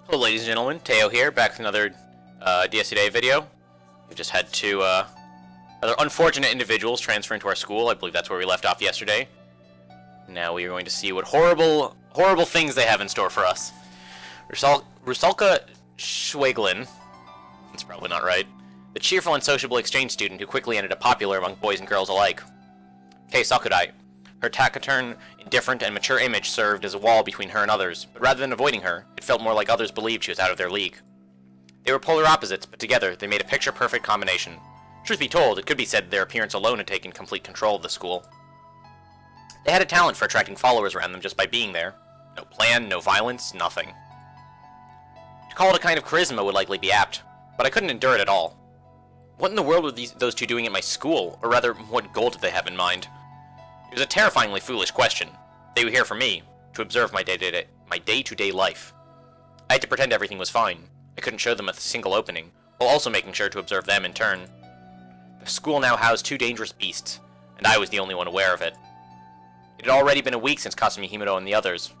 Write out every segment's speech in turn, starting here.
Hello ladies and gentlemen, Teo here, back with another DS Today video. We've just had two other unfortunate individuals transfer into our school. I believe that's where we left off yesterday. Now we are going to see what horrible things they have in store for us. Rusalka Schweglin, that's probably not right, the cheerful and sociable exchange student who quickly ended up popular among boys and girls alike. Kei Sakudai. Her taciturn, indifferent, and mature image served as a wall between her and others, but rather than avoiding her, it felt more like others believed she was out of their league. They were polar opposites, but together they made a picture-perfect combination. Truth be told, it could be said their appearance alone had taken complete control of the school. They had a talent for attracting followers around them just by being there. No plan, no violence, nothing. To call it a kind of charisma would likely be apt, but I couldn't endure it at all. What in the world were those two doing at my school, or rather, what goal did they have in mind? It was a terrifyingly foolish question. They were here for me, to observe my day-to-day life. I had to pretend everything was fine. I couldn't show them a single opening, while also making sure to observe them in turn. The school now housed two dangerous beasts, and I was the only one aware of it. It had already been a week since Kasumi Himuro and the others,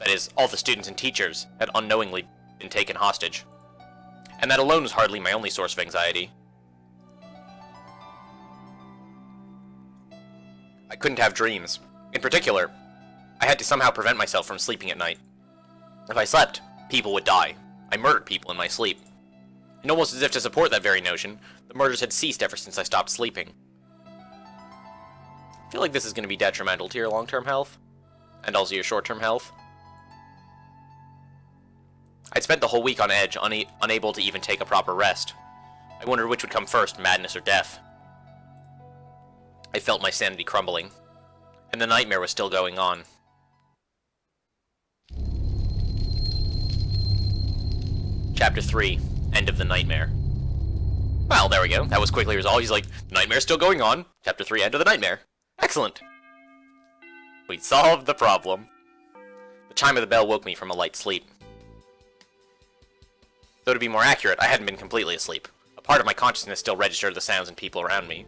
that is, all the students and teachers, had unknowingly been taken hostage. And that alone was hardly my only source of anxiety. I couldn't have dreams. In particular, I had to somehow prevent myself from sleeping at night. If I slept, people would die. I murdered people in my sleep. And almost as if to support that very notion, the murders had ceased ever since I stopped sleeping. I feel like this is going to be detrimental to your long-term health, and also your short-term health. I'd spent the whole week on edge, unable to even take a proper rest. I wondered which would come first, madness or death. I felt my sanity crumbling, and the nightmare was still going on. Chapter 3, End of the Nightmare. Well, there we go. That was quickly resolved. He's like, the nightmare's still going on. Chapter 3, End of the Nightmare. Excellent. We solved the problem. The chime of the bell woke me from a light sleep. Though to be more accurate, I hadn't been completely asleep. A part of my consciousness still registered the sounds and people around me.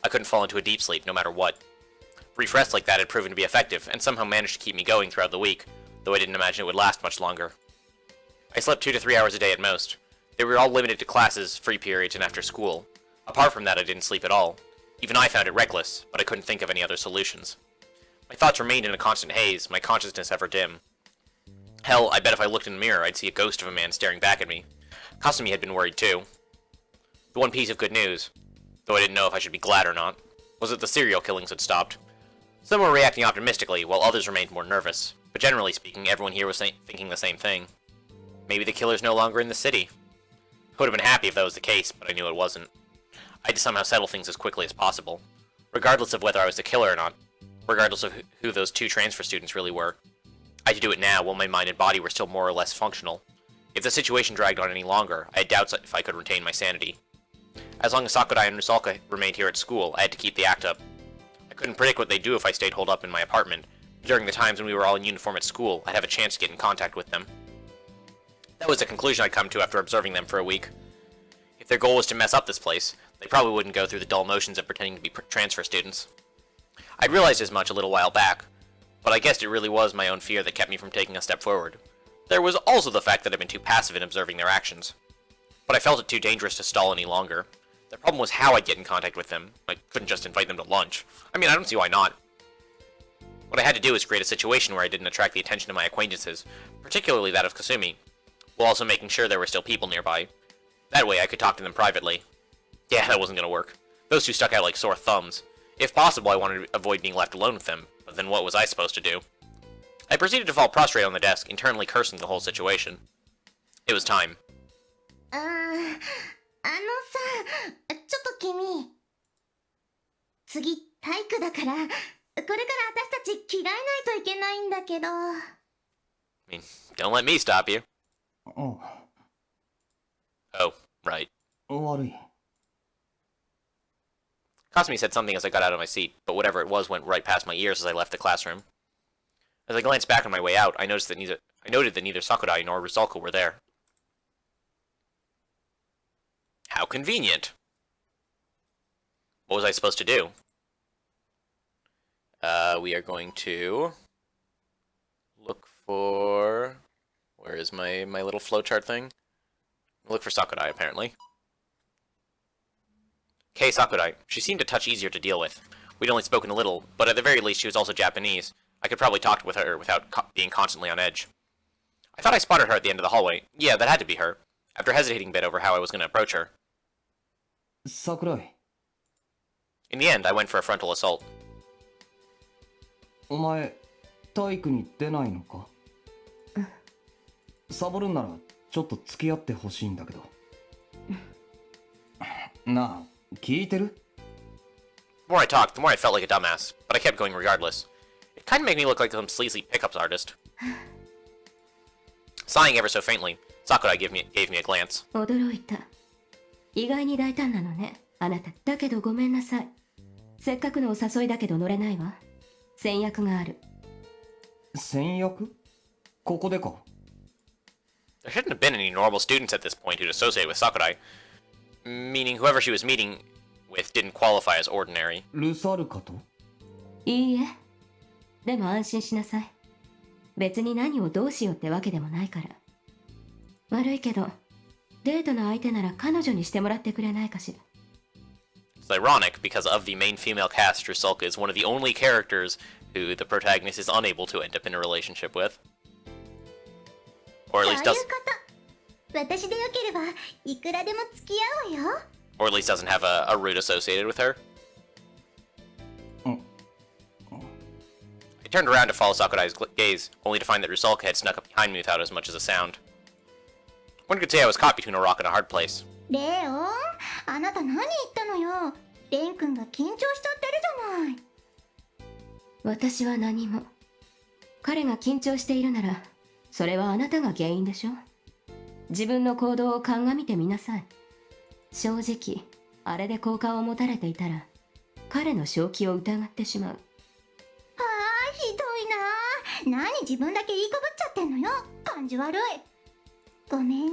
I couldn't fall into a deep sleep, no matter what. Brief rests like that had proven to be effective, and somehow managed to keep me going throughout the week, though I didn't imagine it would last much longer. I slept 2 to 3 hours a day at most. They were all limited to classes, free periods, and after school. Apart from that, I didn't sleep at all. Even I found it reckless, but I couldn't think of any other solutions. My thoughts remained in a constant haze, my consciousness ever dim. Hell, I bet if I looked in the mirror, I'd see a ghost of a man staring back at me. Kasumi had been worried too. The one piece of good news, though I didn't know if I should be glad or not, was that the serial killings had stopped. Some were reacting optimistically, while others remained more nervous, but generally speaking, everyone here was thinking the same thing. Maybe the killer's no longer in the city. I would have been happy if that was the case, but I knew it wasn't. I had to somehow settle things as quickly as possible, regardless of whether I was the killer or not, regardless of who those two transfer students really were. I had to do it now, while my mind and body were still more or less functional. If the situation dragged on any longer, I had doubts if I could retain my sanity. As long as Sakudai and Rusalka remained here at school, I had to keep the act up. I couldn't predict what they'd do if I stayed holed up in my apartment. During the times when we were all in uniform at school, I'd have a chance to get in contact with them. That was the conclusion I'd come to after observing them for a week. If their goal was to mess up this place, they probably wouldn't go through the dull motions of pretending to be transfer students. I'd realized as much a little while back, but I guessed it really was my own fear that kept me from taking a step forward. There was also the fact that I'd been too passive in observing their actions. But I felt it too dangerous to stall any longer. The problem was how I'd get in contact with them. I couldn't just invite them to lunch. I mean, I don't see why not. What I had to do was create a situation where I didn't attract the attention of my acquaintances, particularly that of Kasumi, while also making sure there were still people nearby. That way I could talk to them privately. Yeah, that wasn't gonna work. Those two stuck out like sore thumbs. If possible, I wanted to avoid being left alone with them, but then what was I supposed to do? I proceeded to fall prostrate on the desk, internally cursing the whole situation. It was time. ちょっと君、次体育だから、これから私たち着替えないといけないんだけど。I mean, don't let me stop you. お Oh, right. 悪い Kasumi said something as I got out of my seat, but whatever it was went right past my ears as I left the classroom. As I glanced back on my way out, I noted that neither Sakudai nor Rusalka were there. How convenient. What was I supposed to do? We are going to look for... Where is my little flowchart thing? Look for Sakurai, apparently. Kei Sakurai. She seemed a touch easier to deal with. We'd only spoken a little, but at the very least she was also Japanese. I could probably talk with her without being constantly on edge. I thought I spotted her at the end of the hallway. Yeah, that had to be her. After hesitating a bit over how I was going to approach her. Sakurai. In the end, I went for a frontal assault. お前、体育に出ないのか？サボるんならちょっと付き合ってほしいんだけど。なあ、聞いてる？ The more I talked, the more I felt like a dumbass, but I kept going regardless. It kind of made me look like some sleazy pickups artist. Sighing ever so faintly, Sakurai gave me a glance. 驚いた。意外に大胆なのね、あなた。だけどごめんなさい。せっかくのお誘いだけど乗れないわ。先約がある。先約？ここでか？ There shouldn't have been any normal students at this point who'd associate with Sakurai. Meaning whoever she was meeting with didn't qualify as ordinary. ルサルカと？いいえ。でも安心しなさい。別に何をどうしようってわけでもないから。悪いけど、デートの相手なら彼女にしてもらってくれないかしら。It's ironic because of the main female cast, Rusalka is one of the only characters who the protagonist is unable to end up in a relationship with. Or at least そういうこと私でよければいくらでも付き合うわよ or at least doesn't have a root associated with her. I turned around to follow Sakurai's gaze, only to find that Rusalka had snuck up behind me without as much as a sound. One could say I was caught between a rock and a hard place. レオンあなた何言ったのよレン君が緊張しちゃってるじゃない私は何も。彼が緊張しているなら、それはあなたが原因でしょ。自分の行動を鑑みてみなさい。正直、あれで好感を持たれていたら、彼の正気を疑ってしまう。ひどいな何自分だけ言いかぶっちゃってんのよ感じ悪いごめんねレン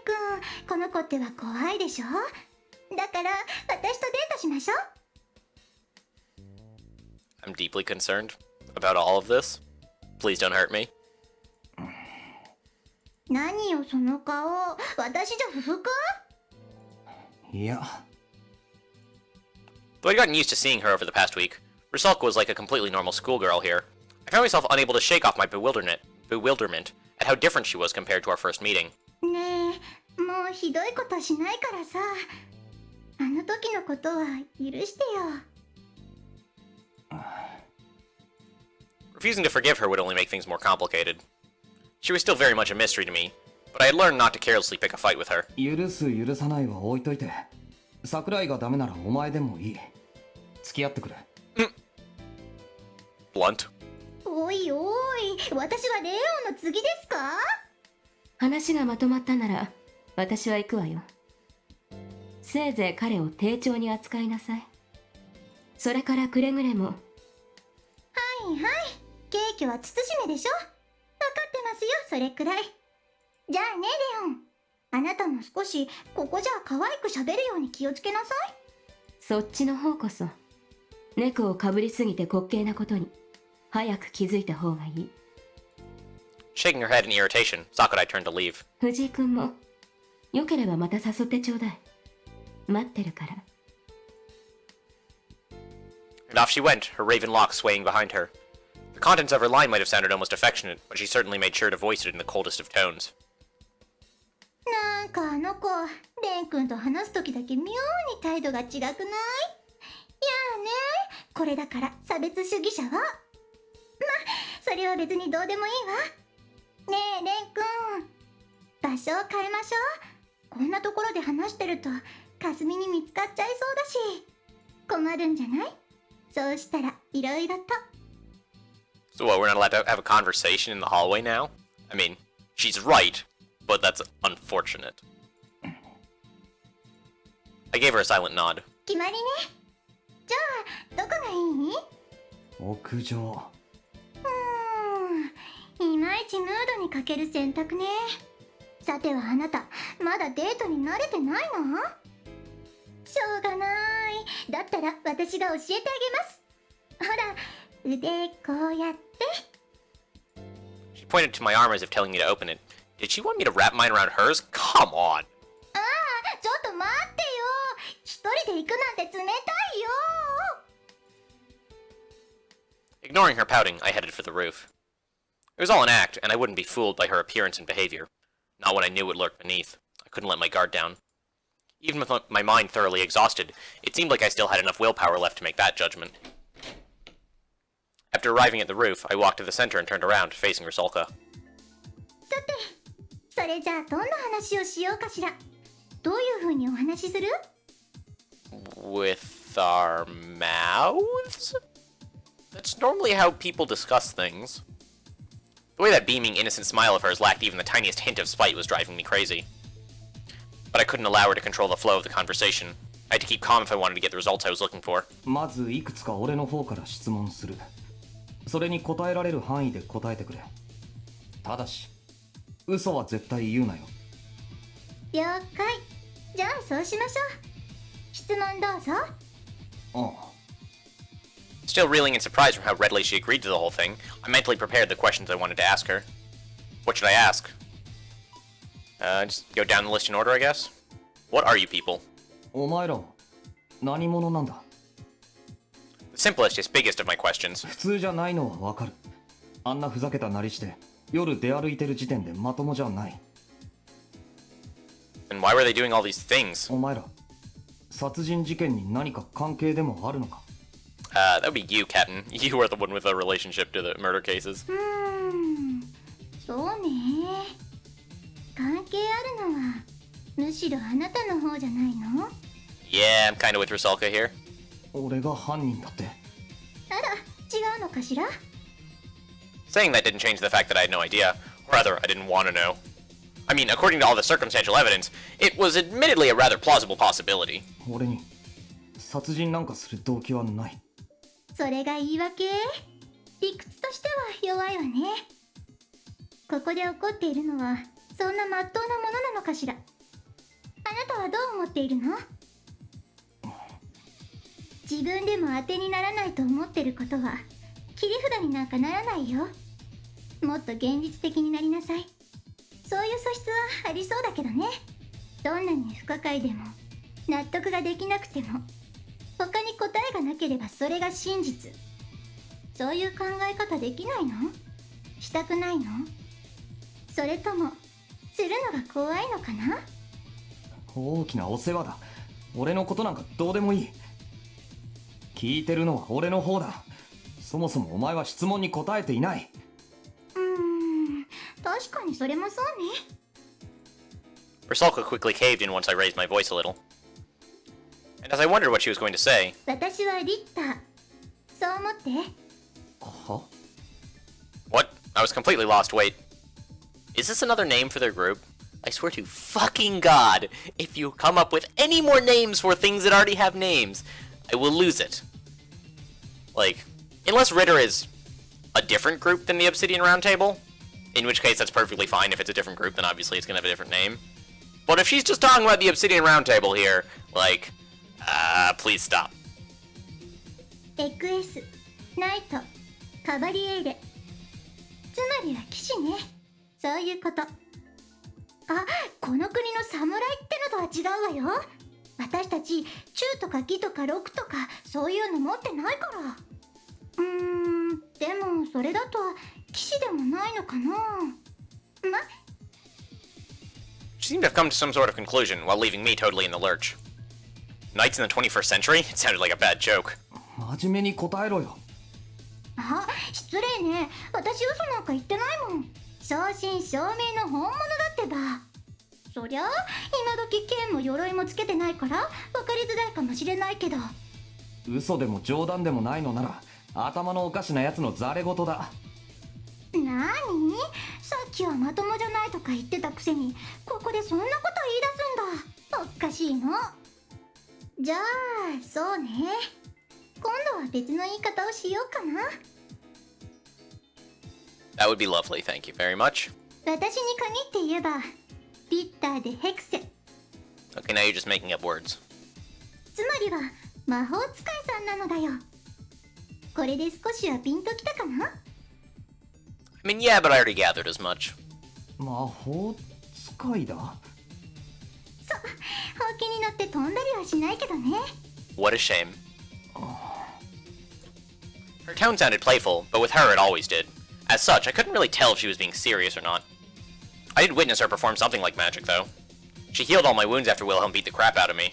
君この子っては怖いでしょだから私とデートしましょう I'm deeply concerned about all of this. Please don't hurt me. 何よその顔私じゃ不服いや。Though I'd gotten used to seeing her over the past week, Rusalka was like a completely normal schoolgirl here. I found myself unable to shake off my bewilderment at how different she was compared to our first meeting. ねえもうひどいことしないからさあの時のことは許してよ Refusing to forgive her would only make things more complicated. She was still very much a mystery to me, but I had learned not to carelessly pick a fight with her. 許す許さないは置いといて。桜井がダメならお前でもいい。付き合ってくれ。Blunt. おいおい私はレオンの次ですか話がまとまったなら、私は行くわよ。せいぜい彼を丁重に扱いなさい。それからくれぐれも。はいはいケーキは慎めでしょ分かってますよそれくらいじゃあねレオンあなたも少しここじゃ可愛く喋るように気をつけなさいそっちの方こそ、猫をかぶりすぎて滑稽なことに、早く気づいた方がいい。Shaking her head in irritation, Sakurai turned to leave. 藤井君も、よければまた誘ってちょうだい。待ってるから。And off she went, her raven locks swaying behind her. The contents of her line might have sounded almost affectionate, but she certainly made sure to voice it in the coldest of tones. なんかあの子レン君と話す時だけ妙に態度が違くないいやーねこれだから差別主義者はまそれは別にどうでもいいわねえレン君場所を変えましょうこんなところで話してるとかすみに見つかっちゃいそうだし困るんじゃないそうしたらいろいろと So what, we're not allowed to have a conversation in the hallway now? I mean, she's right, but that's unfortunate. I gave her a silent nod. 決まりねじゃあどこがいい屋上。いまいちムードに欠ける選択ねさてはあなたまだデートに慣れてないのしょうがないだったら私が教えてあげますほら腕こうやって She pointed to my arm as if telling me to open it. Did she want me to wrap mine around hers? Come on! ちょっと待ってよ。一人で行くなんて冷たいよ。 Ignoring her pouting, I headed for the roof. It was all an act, and I wouldn't be fooled by her appearance and behavior. Not when I knew what lurked beneath. I couldn't let my guard down. Even with my mind thoroughly exhausted, it seemed like I still had enough willpower left to make that judgment. After arriving at the roof, I walked to the center and turned around, facing Rusalka. さて、それじゃあどんな話をしようかしら。どういう風にお話しする？ With our mouths? That's normally how people discuss things. The way that beaming, innocent smile of hers lacked even the tiniest hint of spite was driving me crazy. But I couldn't allow her to control the flow of the conversation. I had to keep calm if I wanted to get the results I was looking for. まずいくつか俺の方から質問する。それに答えられる範囲で答えてくれ。ただし嘘は絶対言うなよ。了解。じゃあそうしましょう。質問どうぞ。ああ。 Still reeling in surprise from how readily she agreed to the whole thing, I mentally prepared the questions I wanted to ask her. What should I ask? Just go down the list in order, I guess? What are you people? お前らは何者なんだ？ The simplest is biggest of my questions. 普通じゃないのはわかる。あんなふざけたなりして夜出歩いてる時点でまともじゃない。 Then why were they doing all these things? お前ら殺人事件に何か関係でもあるのか？ That would be you, Captain. You are the one with a relationship to the murder cases. そうね。関係あるのはむしろあなたの方じゃないの？ Yeah, I'm kinda with Rusalka here. 俺が犯人だって。あら、違うのかしら？ Saying that didn't change the fact that I had no idea. Or rather, I didn't want to know. I mean, according to all the circumstantial evidence, it was admittedly a rather plausible possibility. 俺に殺人なんかする動機はない。それが言い訳？理屈としては弱いわね。ここで起こっているのはそんな真っ当なものなのかしら。あなたはどう思っているの？自分でも当てにならないと思ってることは切り札になんかならないよ。もっと現実的になりなさい。そういう素質はありそうだけどね。どんなに不可解でも納得ができなくても他に答えがなければそれが真実。そういう考え方できないの？したくないの？それともするのが怖いのかな？大きなお世話だ。俺のことなんかどうでもいい。聞いてるのは俺の方だ。そもそもお前は質問に答えていない。確かにそれもそうね。Rusalka quickly caved in once I raised my voice a little. And as I wondered what she was going to say... 私はリッター。そう思って。は？ What? I was completely lost. Wait. Is this another name for their group? I swear to fucking God, if you come up with any more names for things that already have names, I will lose it. Like, unless Ritter is a different group than the Obsidian Round Table, in which case that's perfectly fine. If it's a different group, then obviously it's gonna have a different name. But if she's just talking about the Obsidian Round Table here, like, please stop. XS、ナイト、カバリエーレ。つまりは騎士ね。そういうこと。あ、この国の侍ってのとは違うわよ。私たち、中とか義とか6とか、そういうの持ってないから。でもそれだと騎士でもないのかな。She seemed to have come to some sort of conclusion while leaving me totally in the lurch. Knights in the 21st century? It sounded like a bad joke. 真面目に答えろよ。あ、失礼ね。私嘘なんか言ってないもん。正真正銘の本物だってば。そりゃ今時剣も鎧もつけてないから分かりづらいかもしれないけど。嘘でも冗談でもないのなら頭のおかしなやつのザレ言だ。なに？さっきはまともじゃないとか言ってたくせにここでそんなこと言い出すんだ。おかしいの。じゃあそうね。今度は別の言い方をしようかな。That would be lovely, thank you very much. 私に限って言えばリッターでヘクセ。 Okay, now you're just making up words. つまりは魔法使いさんなのだよ。これで少しはピンときたかな？ I mean, yeah, but I already gathered as much. 魔法使いだ。ほうきに乗って飛んだりはしないけどね。 What a shame. Her tone sounded playful, but with her it always did. As such, I couldn't really tell if she was being serious or not. I did witness her perform something like magic, though. She healed all my wounds after Wilhelm beat the crap out of me.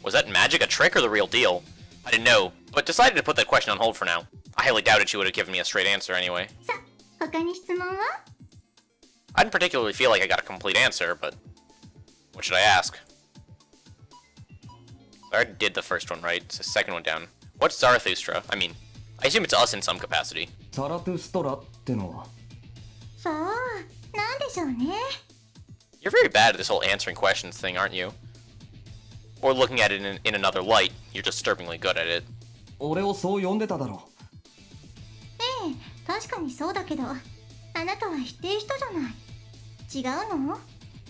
Was that magic a trick or the real deal? I didn't know, but decided to put that question on hold for now. I highly doubted she would have given me a straight answer anyway. さ、他に質問は？ I didn't particularly feel like I got a complete answer, but what should I ask? I already did the first one, right? It's the second one down. What's Zarathustra? I mean, I assume it's us in some capacity. ザラトゥストラってのは。さあ、なんでしょうね。 You're very bad at this whole answering questions thing, aren't you? Or looking at it in another light, you're disturbingly good at it. 俺をそう呼んでただろ。ええ、確かにそうだけど、あなたは否定したじゃない。違うの？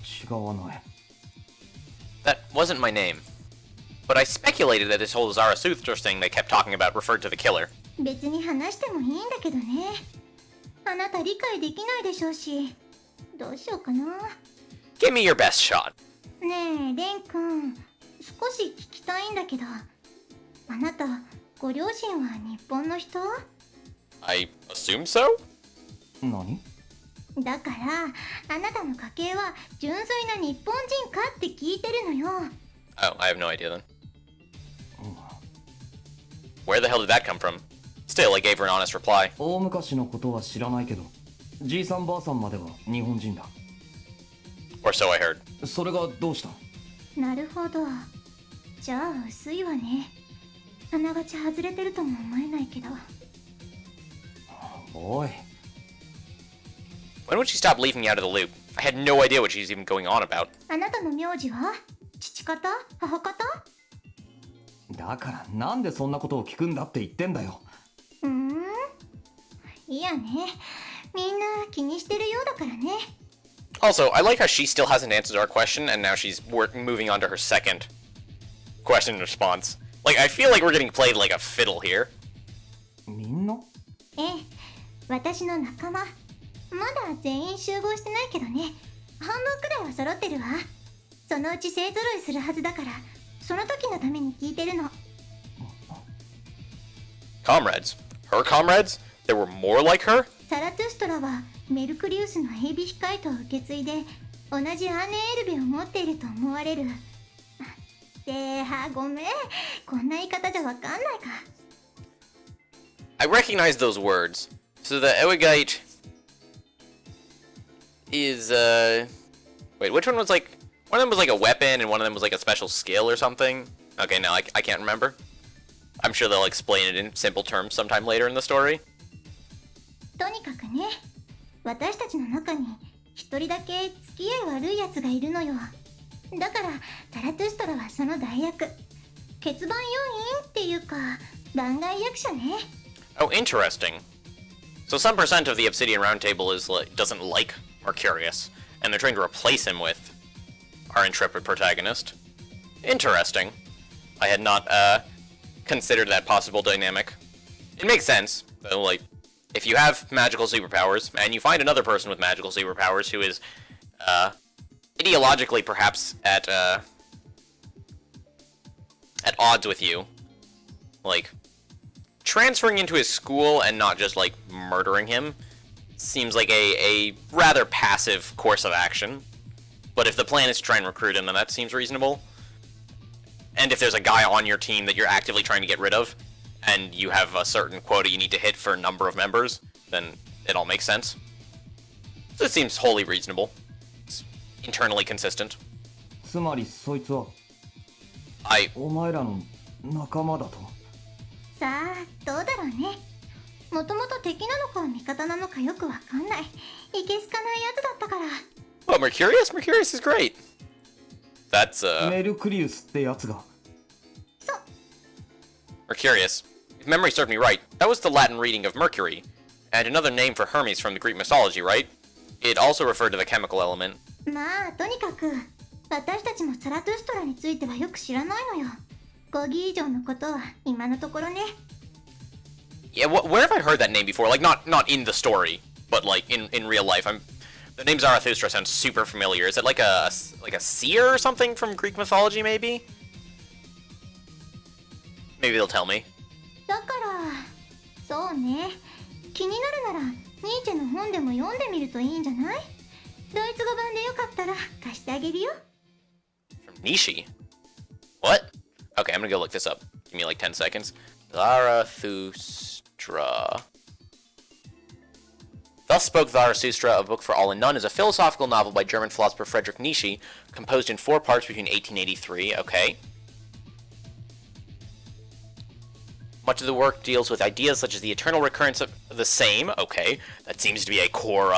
違わない。 That wasn't my name. But I speculated that this whole Zarathustra thing they kept talking about referred to the killer. 別に話してもいいんだけどね。あなた理解できないでしょうし、どうしようかな。 Give me your best shot. ねえ、レン君、少し聞きたいんだけど、あなた、ご両親は日本の人？ I assume so? 何？だから、あなたの家系は純粋な日本人かって聞いてるのよ。 Oh, I have no idea then. Where the hell did that come from? Still, I gave her an honest reply. 大昔のことは知らないけど、じいさんばあさんまでは日本人だ。Or so I heard. それがどうした？なるほど。じゃあ薄いわね。あながち外れてるとも思えないけど。おい。When would she stop leaving me out of the loop? I had no idea what she was even going on about. あなたの名字は？父方？母方？だからなんでそんなことを聞くんだって言ってんだよ。いやね。みんな気にしてるようだからね。Also, I like how she still hasn't answered our question, and now she's moving on to her second question and response. Like, I feel like we're getting played like a fiddle here. みんな？ええ、私の仲間。まだ全員集合してないけどね。半分くらいは揃ってるわ。そのうち勢ぞろいするはずだから、その時のために聞いてるの。Comrades? Her comrades? There were more like her? サラトゥストラはメルクリウスのヘビ控えと受け継いで同じアーネエルベを持っていると思われる。ごめん。こんな言い方じゃわかんないか。I recognize those words. So the Ewigite is, wait, which one was like... One of them was like a weapon, and one of them was like a special skill or something. Okay, no, I can't remember. I'm sure they'll explain it in simple terms sometime later in the story. とにかくね、私たちの中に一人だけ付き合い悪いやつがいるのよ。だからサラトゥストラはその代役。欠番要員っていうか番外役者ね。Oh, interesting. So some percent of the Obsidian Round Table doesn't like Mercurius, and they're trying to replace him with our intrepid protagonist. Interesting. I had not considered that possible dynamic. It makes sense, though, like, if you have magical superpowers, and you find another person with magical superpowers who is, ideologically perhaps at odds with you, like, transferring into his school and not just, like, murdering him seems like a rather passive course of action. But if the plan is to try and recruit him, then that seems reasonable. And if there's a guy on your team that you're actively trying to get rid of, and you have a certain quota you need to hit for a number of members, then it all makes sense. So it seems wholly reasonable. It's internally consistent. つまりそいつは I... お前らの仲間だと。さあ、どうだろうね。もともと敵なのか味方なのかよくわかんない。いけすかないやつだったから。Well, Mercurius? Mercurius is great. That's, メルクリウスってやつが。そう。 Mercurius. If memory served me right, that was the Latin reading of Mercury, and another name for Hermes from the Greek mythology, right? It also referred to the chemical element. まあ、とにかく私たちもサラトゥストラについてはよく知らないのよ。5義以上のことは今のところね。Yeah, where have I heard that name before? Like, not in the story, but like in real life. I'm The name Zarathustra sounds super familiar. Is it like a seer or something from Greek mythology, maybe? Maybe they'll tell me. だからそうね、気になるならニーチェの本でも読んでみるといいんじゃない？ドイツ語版でよかったら貸してあげるよ。 From Nishi? What? Okay, I'm gonna go look this up. Give me like 10 seconds. Zarathustra. Thus Spoke Zarathustra, A Book for All and None, is a philosophical novel by German philosopher Friedrich Nietzsche, composed in 4 parts between 1883. Okay. Much of the work deals with ideas such as the eternal recurrence of the same. Okay, that seems to be a core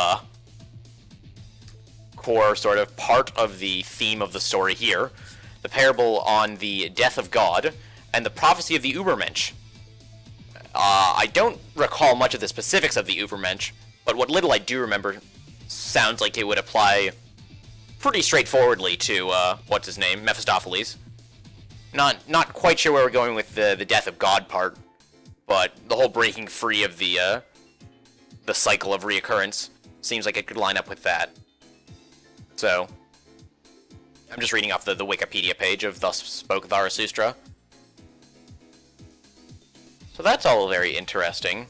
sort of part of the theme of the story here. The parable on the death of God, and the prophecy of the Übermensch. I don't recall much of the specifics of the Übermensch, but what little I do remember sounds like it would apply pretty straightforwardly to, what's his name, Mephistopheles. Not quite sure where we're going with the death of God part, but the whole breaking free of the cycle of reoccurrence seems like it could line up with that. So, I'm just reading off the Wikipedia page of Thus Spoke Zarathustra. So that's all very interesting.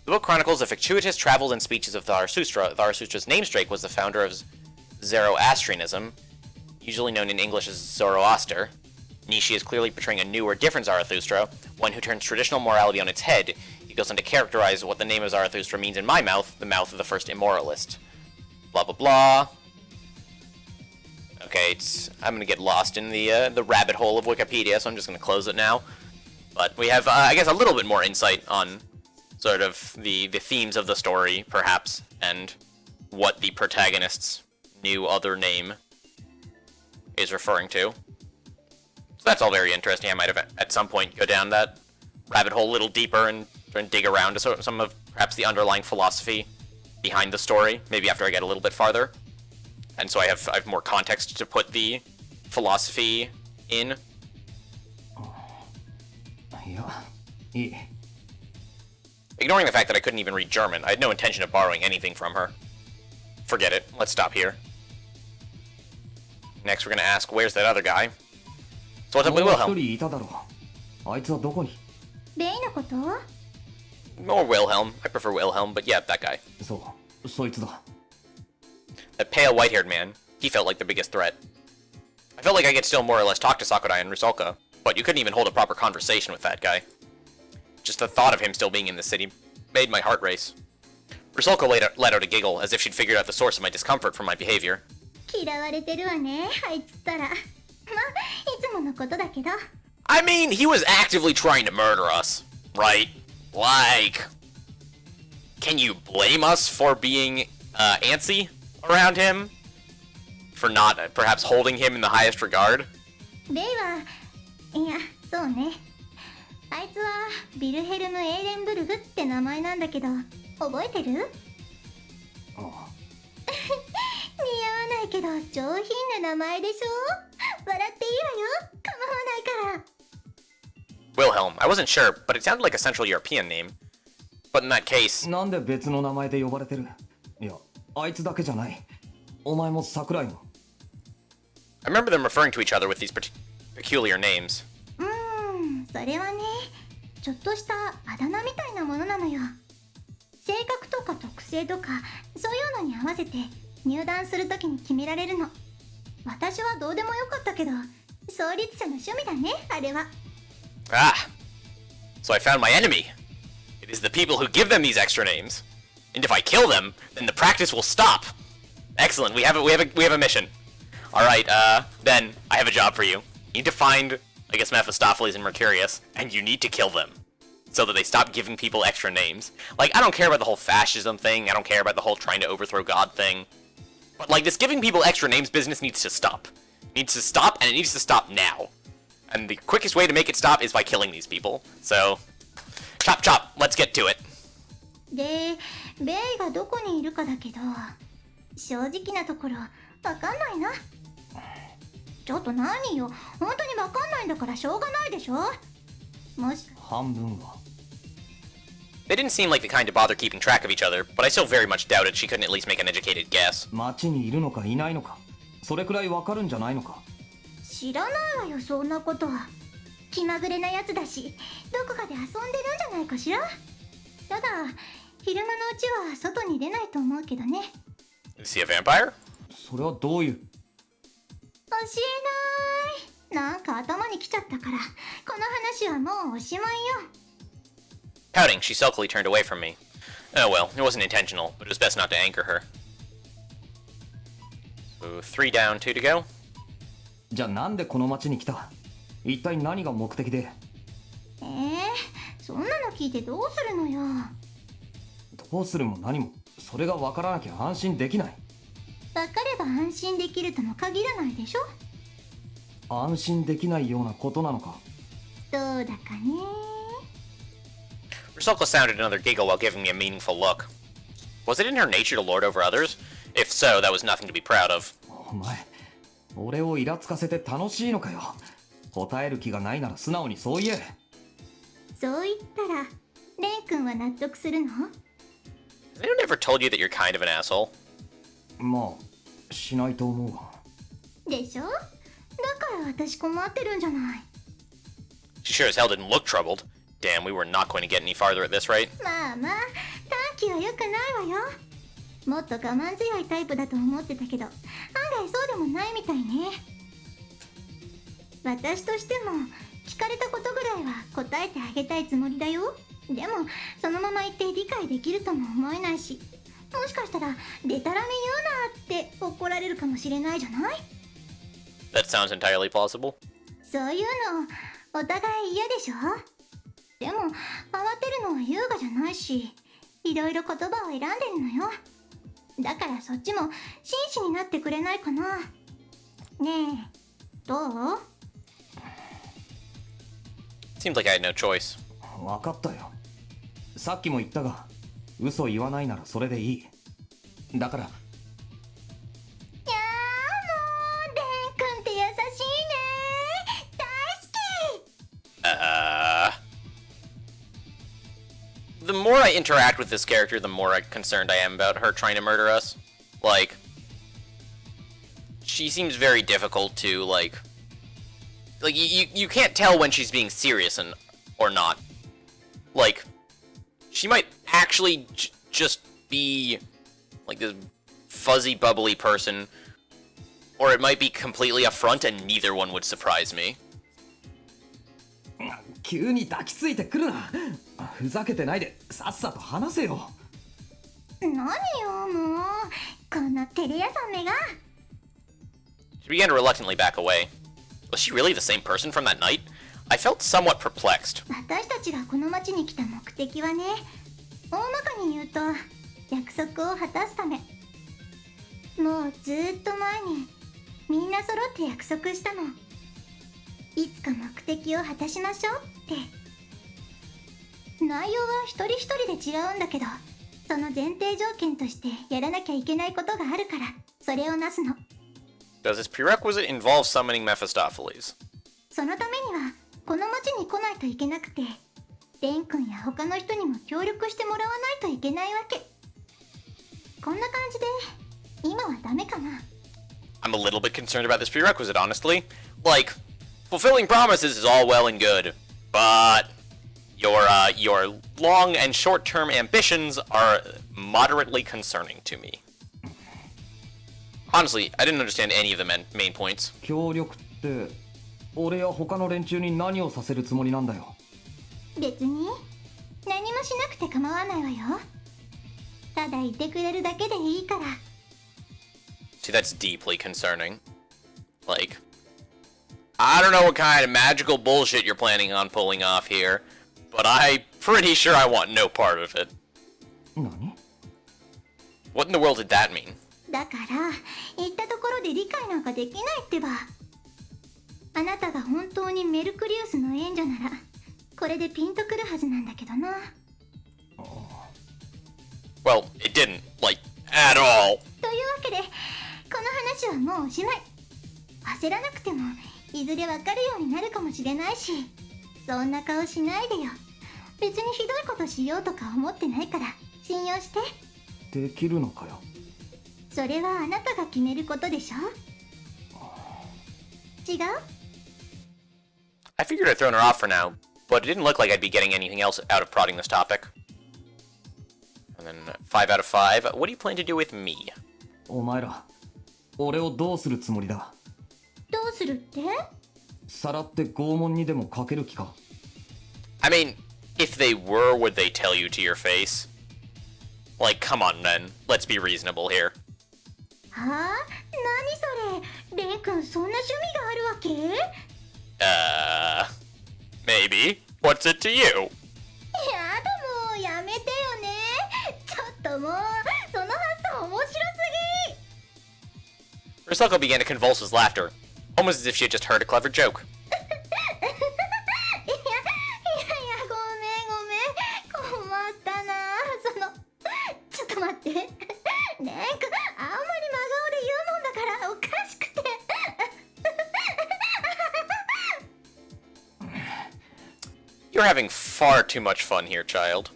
The book chronicles the fictitious travels and speeches of Zarathustra. Zarathustra's namesake was the founder of Zoroastrianism, usually known in English as Zoroaster. Nietzsche is clearly portraying a new or different Zarathustra, one who turns traditional morality on its head. He goes on to characterize what the name of Zarathustra means in my mouth, the mouth of the first immoralist. Blah blah blah. Okay, I'm gonna get lost in the rabbit hole of Wikipedia, so I'm just gonna close it now. But we have, I guess, a little bit more insight on sort of the themes of the story, perhaps, and what the protagonist's new other name is referring to. So that's all very interesting. I might have at some point go down that rabbit hole a little deeper and try and dig around to some of perhaps the underlying philosophy behind the story, maybe after I get a little bit farther. And so I have more context to put the philosophy in. いや、いい。 Ignoring the fact that I couldn't even read German, I had no intention of borrowing anything from her. Forget it. Let's stop here. Next, we're gonna ask, where's that other guy? So what's up with もう一 Wilhelm? 人いただろう。あいつはどこに？レイのこと？ Or Wilhelm. I prefer Wilhelm, but yeah, that guy. そう、そいつだ。 That pale white-haired man. He felt like the biggest threat. I felt like I could still more or less talk to Sakurai and Rusalka, but you couldn't even hold a proper conversation with that guy. Just the thought of him still being in the city made my heart race. Rusalka let out a giggle, as if she'd figured out the source of my discomfort from my behavior. 嫌われてるわね、あいつったら。まあ、いつものことだけど。I mean, he was actively trying to murder us, right? Like, can you blame us for being antsy around him? For not perhaps holding him in the highest regard? レイは、いや、そうね。あいつはビルヘルム・エーレンブルグって名前なんだけど、覚えてる？似合わないけど上品な名前でしょ？笑っていいわよ。構わないから。 Wilhelm. I wasn't sure, but it sounded like a Central European name. But in that case... なんで別の名前で呼ばれてる？いや、あいつだけじゃない。お前も桜井も。I remember them referring to each other with these peculiar names. それはね、ちょっとしたあだ名みたいなものなのよ。性格とか特性とか、そういうのに合わせて入団するときに決められるの。私はどうでもよかったけど、創立者の趣味だね、あれは。Ah! So I found my enemy. It is the people who give them these extra names. And if I kill them, then the practice will stop. Excellent, we have a mission. Alright, then, I have a job for you. You need to find, I guess, Mephistopheles and Mercurius, and you need to kill them. So that they stop giving people extra names. Like, I don't care about the whole fascism thing, I don't care about the whole trying to overthrow God thing. But, like, this giving people extra names business needs to stop. It needs to stop, and it needs to stop now. And the quickest way to make it stop is by killing these people. So, chop chop, let's get to it. で、ベイがどこにいるかだけど、正直なところ、わかんないな。ちょっと何よ、本当にわかんないんだからしょうがないでしょ。もし半分は They didn't seem like the kind to bother keeping track of each other, but I still very much doubted she couldn't at least make an educated guess. 町にいるのかいないのか、それくらいわかるんじゃないのか。知らないわよ、そんなことは。気まぐれなやつだし、どこかで遊んでるんじゃないかしら。ただ昼間のうちは外に出ないと思うけどね。 Is he a vampire? それはどういう。教えない。なんか頭にきちゃったから、この話はもうおしまいよ。 Pouting, she sulkily turned away from me. Oh well, it wasn't intentional, but it was best not to anger her. So 3 down, 2 to go. じゃあなんでこの町に来た。一体何が目的で。そんなの聞いてどうするのよ。どうするも何も、それがわからなきゃ安心できない。分かれば安心できるとも限らないでしょ。安心できないようなことなのか。どうだかね。 Rusalka sounded another giggle while giving me a meaningful look. Was it in her nature to lord over others? If so, that was nothing to be proud of. お前、俺をイラつかせて楽しいのかよ。答える気がないなら素直にそう言え。そう言ったらレン君は納得するの？ Has anyone ever told you that you're kind of an asshole? まあしないと思うわ。でしょ。だから私困ってるんじゃない。 She sure as hell didn't look troubled. Damn, we were not going to get any farther at this rate. まあまあ短期は良くないわよ。もっと我慢強いタイプだと思ってたけど案外そうでもないみたいね。私としても聞かれたことぐらいは答えてあげたいつもりだよ。でもそのまま言って理解できるとも思えないし、もしかしたらデタラメ言うなって怒られるかもしれないじゃない。 That sounds entirely plausible. そういうのお互い嫌でしょ。でも慌てるのは優雅じゃないし、いろいろ言葉を選んでるのよ。だからそっちも真摯になってくれないかな。ねえ、どう？ Seems like I had no choice. 分かったよ。さっきも言ったが、嘘言わないならそれでいい。だから。いやーもうレン君って優しいね。大好き。 The more I interact with this character, the more concerned I am about her trying to murder us. Like, she seems very difficult to, like you can't tell when she's being serious or not. Like, she might actually just be, like, this fuzzy, bubbly person, or it might be completely a front and neither one would surprise me. 急に抱きついてくるな。ふざけてないでさっさと話せよ。何よもう、このテレ屋さんめが。 She began to reluctantly back away. Was she really the same person from that night? I felt somewhat perplexed. 私たちがこの町に来た目的はね、大まかに言うと約束を果たすため。もうずっと前にみんな揃って約束したの。いつか目的を果たしましょうって。内容は一人一人で違うんだけど、その前提条件としてやらなきゃいけないことがあるからそれをなすの。 Does this prerequisite involve summoning Mephistopheles? そのためにはこの町に来ないといけなくて、レン君や他の人にも協力してもらわないといけないわけ。こんな感じで今はダメかな。 I'm a little bit concerned about this prerequisite, honestly. Like, fulfilling promises is all well and good, but your long and short-term ambitions are moderately concerning to me. Honestly, I didn't understand any of the main points. 協力って俺や他の連中に何をさせるつもりなんだよ。別に何もしなくて構わないわよ。ただいてくれるだけでいいから。 See, that's deeply concerning. Like, I don't know what kind of magical bullshit you're planning on pulling off here, but I'm pretty sure I want no part of it. 何？ What in the world did that mean? だから言ったところで理解なんかできないってば。あなたが本当にメルクリウスの縁者ならこれでピンとくるはずなんだけどな。 Well, it didn't, like, at all. というわけでこの話はもうおしまい。焦らなくてもいずれわかるようになるかもしれないし、そんな顔しないでよ。別にひどいことしようとか思ってないから信用して。できるのかよ。それはあなたが決めることでしょ。違う？ I figured I'd thrown her off for now, but it didn't look like I'd be getting anything else out of prodding this topic. And then 5 out of 5. What do you plan to do with me? お前ら俺をどうするつもりだ。どうするって？さらって拷問にでもかける気か。 I mean, if they were, would they tell you to your face? Like, come on, men. Let's be reasonable here. はあ？何それ？レン君そんな趣味があるわけ？ Maybe. What's it to you? やだもうやめてよね。ちょっともうその発想面白すぎ。 Rusako began to convulse with laughter, almost as if she had just heard a clever joke. いやごめん困ったな。ちょっと待って。レン君あんまり真顔で言うもんだからおかしくて。You're having far too much fun here, child.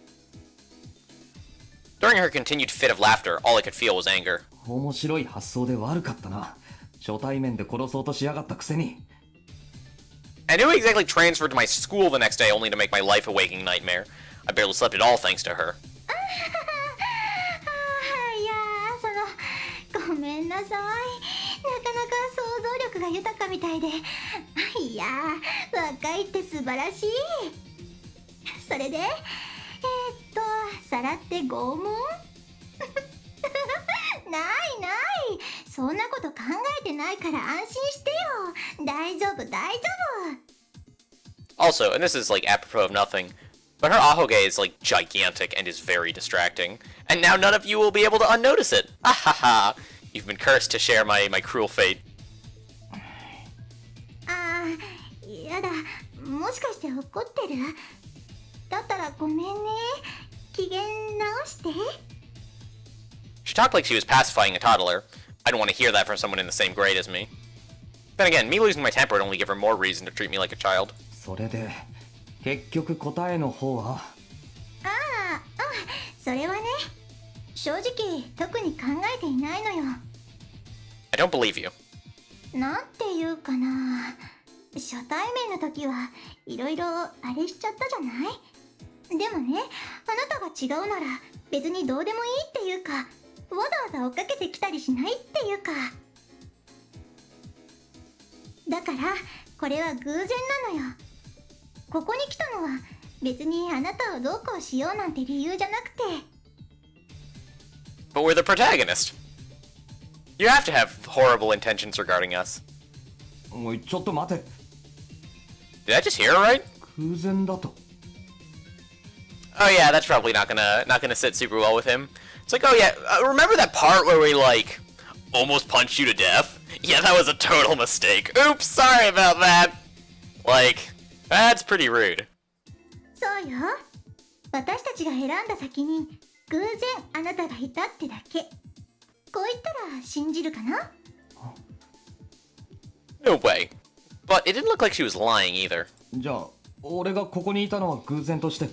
During her continued fit of laughter, all I could feel was anger. 面白い発想で悪かったな。初対面で殺そうとしやがったくせに。And who exactly transferred to my school the next day only to make my life a waking nightmare? I barely slept at all thanks to her. いやごめんなさい。なかなか想像力が豊かみたいで。いや若いって素晴らしい。それでさらって拷問？ないない、そんなこと考えてないから安心してよ。大丈夫大丈夫。 Also, and this is like apropos of nothing, but her ahoge is like gigantic and is very distracting. And now none of you will be able to unnotice it. Ah ha ha! You've been cursed to share my cruel fate. あーやだ、もしかして怒ってる？だったらごめんね。機嫌直して。 She talked like she was pacifying a toddler. I don't want to hear that from someone in the same grade as me. Then again, me losing my temper would only give her more reason to treat me like a child. それで結局答えの方は？それはね、正直特に考えていないのよ。 I don't believe you. なんていうかな、初対面の時はいろいろあれしちゃったじゃない。でもね、あなたが違うなら別にどうでもいいっていうか、わざわざ追っかけてきたりしないっていうか。だからこれは偶然なのよ。ここに来たのは別にあなたをどうこうしようなんて理由じゃなくて。 But we're the protagonist. You have to have horrible intentions regarding us. おいちょっと待て。 Did I just hear her right? 偶然だと。 Oh yeah, that's probably not gonna sit super well with him. It's like, oh yeah, remember that part where we like almost punched you to death? Yeah, that was a total mistake. Oops, sorry about that. Like, that's pretty rude. そうよ、私たちが選んだ先に偶然あなたがいたってだけ。こう言ったら信じるかな？ No way. But it didn't look like she was lying either. じゃあ俺がここにいたのは偶然として、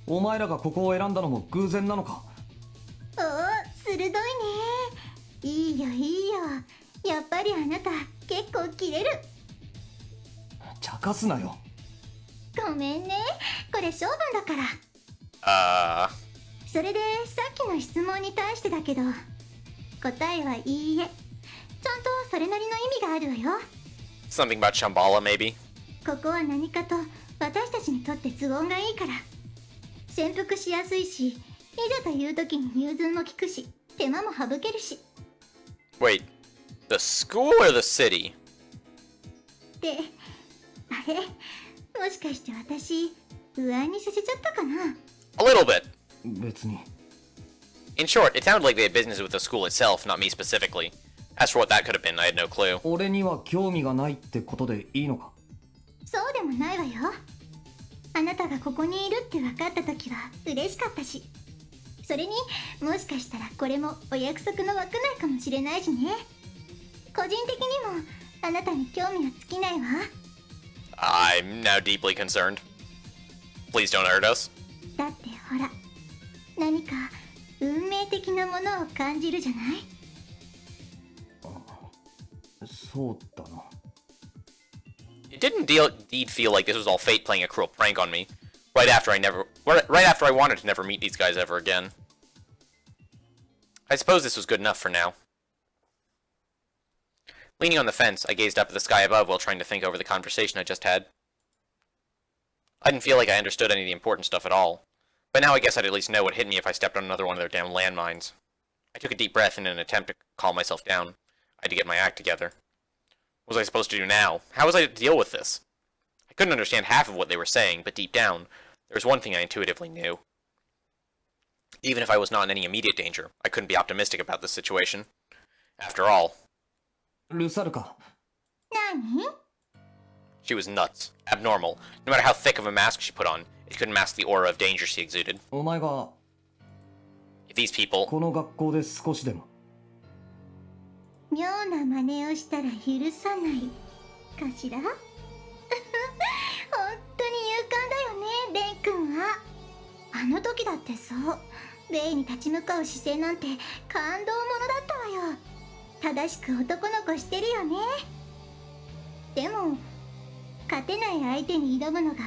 お前らがここを選んだのも偶然なのか？おお、鋭いね。いいよいいよ、やっぱりあなた結構キレる。茶化すなよ。ごめんね、これ勝負だから。それでさっきの質問に対してだけど、答えはいいえ。ちゃんとそれなりの意味があるわよ。 Something about Shambhala, maybe? ここは何かと私たちにとって都合がいいから。潜伏しやすいし、いざという時に融通も利くし、手間も省けるし。 Wait, the school or the city? で、あれ、もしかして私不安にさせちゃったかな？ A little bit. 別に。 In short, it sounded like they had business with the school itself, not me specifically. As for what that could have been, I had no clue. 俺には興味がないってことでいいのか？そうでもないわよ。あなたがここにいるって分かった時は嬉しかったし、それにもしかしたらこれもお約束の枠内かもしれないしね。個人的にもあなたに興味は尽きないわ。 I'm now deeply concerned. Please don't hurt us. だってほら、何か運命的なものを感じるじゃない？そうだな。 It didn't indeed feel like this was all fate playing a cruel prank on me. Right after I wanted to never meet these guys ever again. I suppose this was good enough for now. Leaning on the fence, I gazed up at the sky above while trying to think over the conversation I just had. I didn't feel like I understood any of the important stuff at all, but now I guess I'd at least know what hit me if I stepped on another one of their damn landmines. I took a deep breath in an attempt to calm myself down. I had to get my act together. What was I supposed to do now? How was I to deal with this? I couldn't understand half of what they were saying, but deep down, there was one thing I intuitively knew. Even if I was not in any immediate danger, I couldn't be optimistic about this situation. After all, ルサルカ、何？ she was nuts. Abnormal. No matter how thick of a mask she put on, it couldn't mask the aura of danger she exuded. お前が If these people... この学校で少しでも。妙な真似をしたら許さないかしら？本当に勇敢だよね、レン君は。あの時だってそう、レイに立ち向かう姿勢なんて感動ものだったわよ。正しく男の子してるよね。でも勝てない相手に挑むのが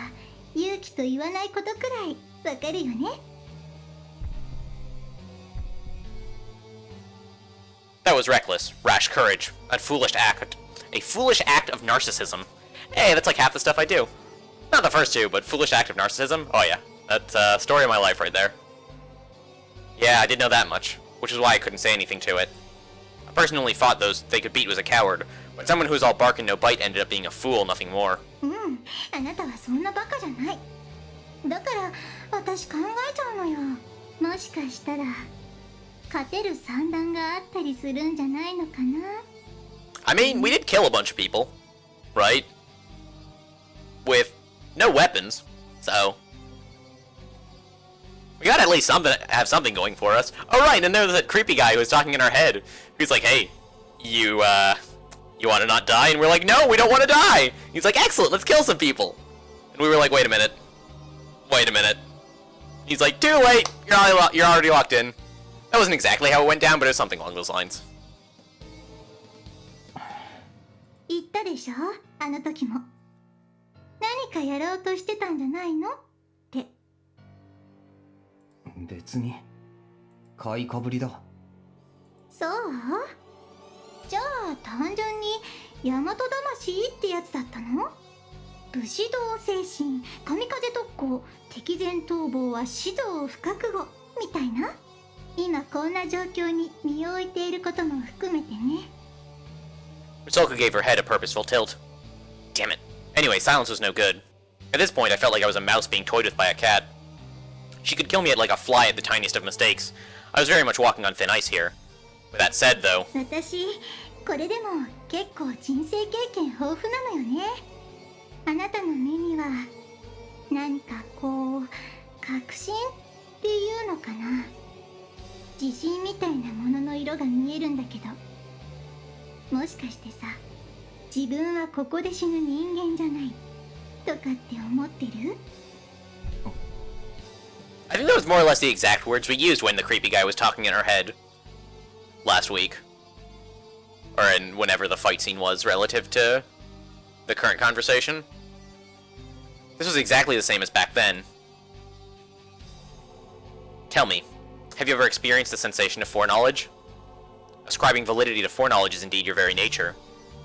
勇気と言わないことくらいわかるよね。That was reckless, rash courage, a foolish act of narcissism. Hey, that's like half the stuff I do. Not the first two, but foolish act of narcissism? Oh yeah, that's a story of my life right there. Yeah, I did know that much, which is why I couldn't say anything to it. A person who only fought those they could beat was a coward, but someone who was all bark and no bite ended up being a fool, nothing more. あなたはそんなバカじゃない。だから私考えちゃうのよ。もしかしたら勝てる算段があったりするんじゃないのかな。I mean, we did kill a bunch of people, right? With no weapons, so... We gotta at least have something going for us. Oh right, and there's that creepy guy who was talking in our head. He's like, hey, you wanna not die? And we're like, no, we don't wanna die! He's like, excellent, let's kill some people! And we were like, wait a minute. Wait a minute. He's like, too late! You're already locked in. That wasn't exactly how it went down, but it was something along those lines. 言ったでしょ、あの時も。何かやろうとしてたんじゃないのって。別に買いかぶりだ。そう？じゃあ単純に大和魂ってやつだったの？武士道精神、神風特攻、敵前逃亡は士道不覚悟みたいな。今こんな状況に身を置いていることも含めてね。Rusalka gave her head a purposeful tilt. Damn it. Anyway, silence was no good. At this point, I felt like I was a mouse being toyed with by a cat. She could kill me like a fly at the tiniest of mistakes. I was very much walking on thin ice here. With that said, though... 私、これでも結構人生経験豊富なのよね。あなたの目には何かこう、確信っていうのかな。自信みたいなものの色が見えるんだけど、もしかしてさ、自分はここで死ぬ人間じゃないとかって思ってる？ I think that was more or less the exact words we used when the creepy guy was talking in our head last week. Or in whenever the fight scene was relative to the current conversation. This was exactly the same as back then. Tell me, have you ever experienced the sensation of foreknowledge? Ascribing validity to foreknowledge is indeed your very nature.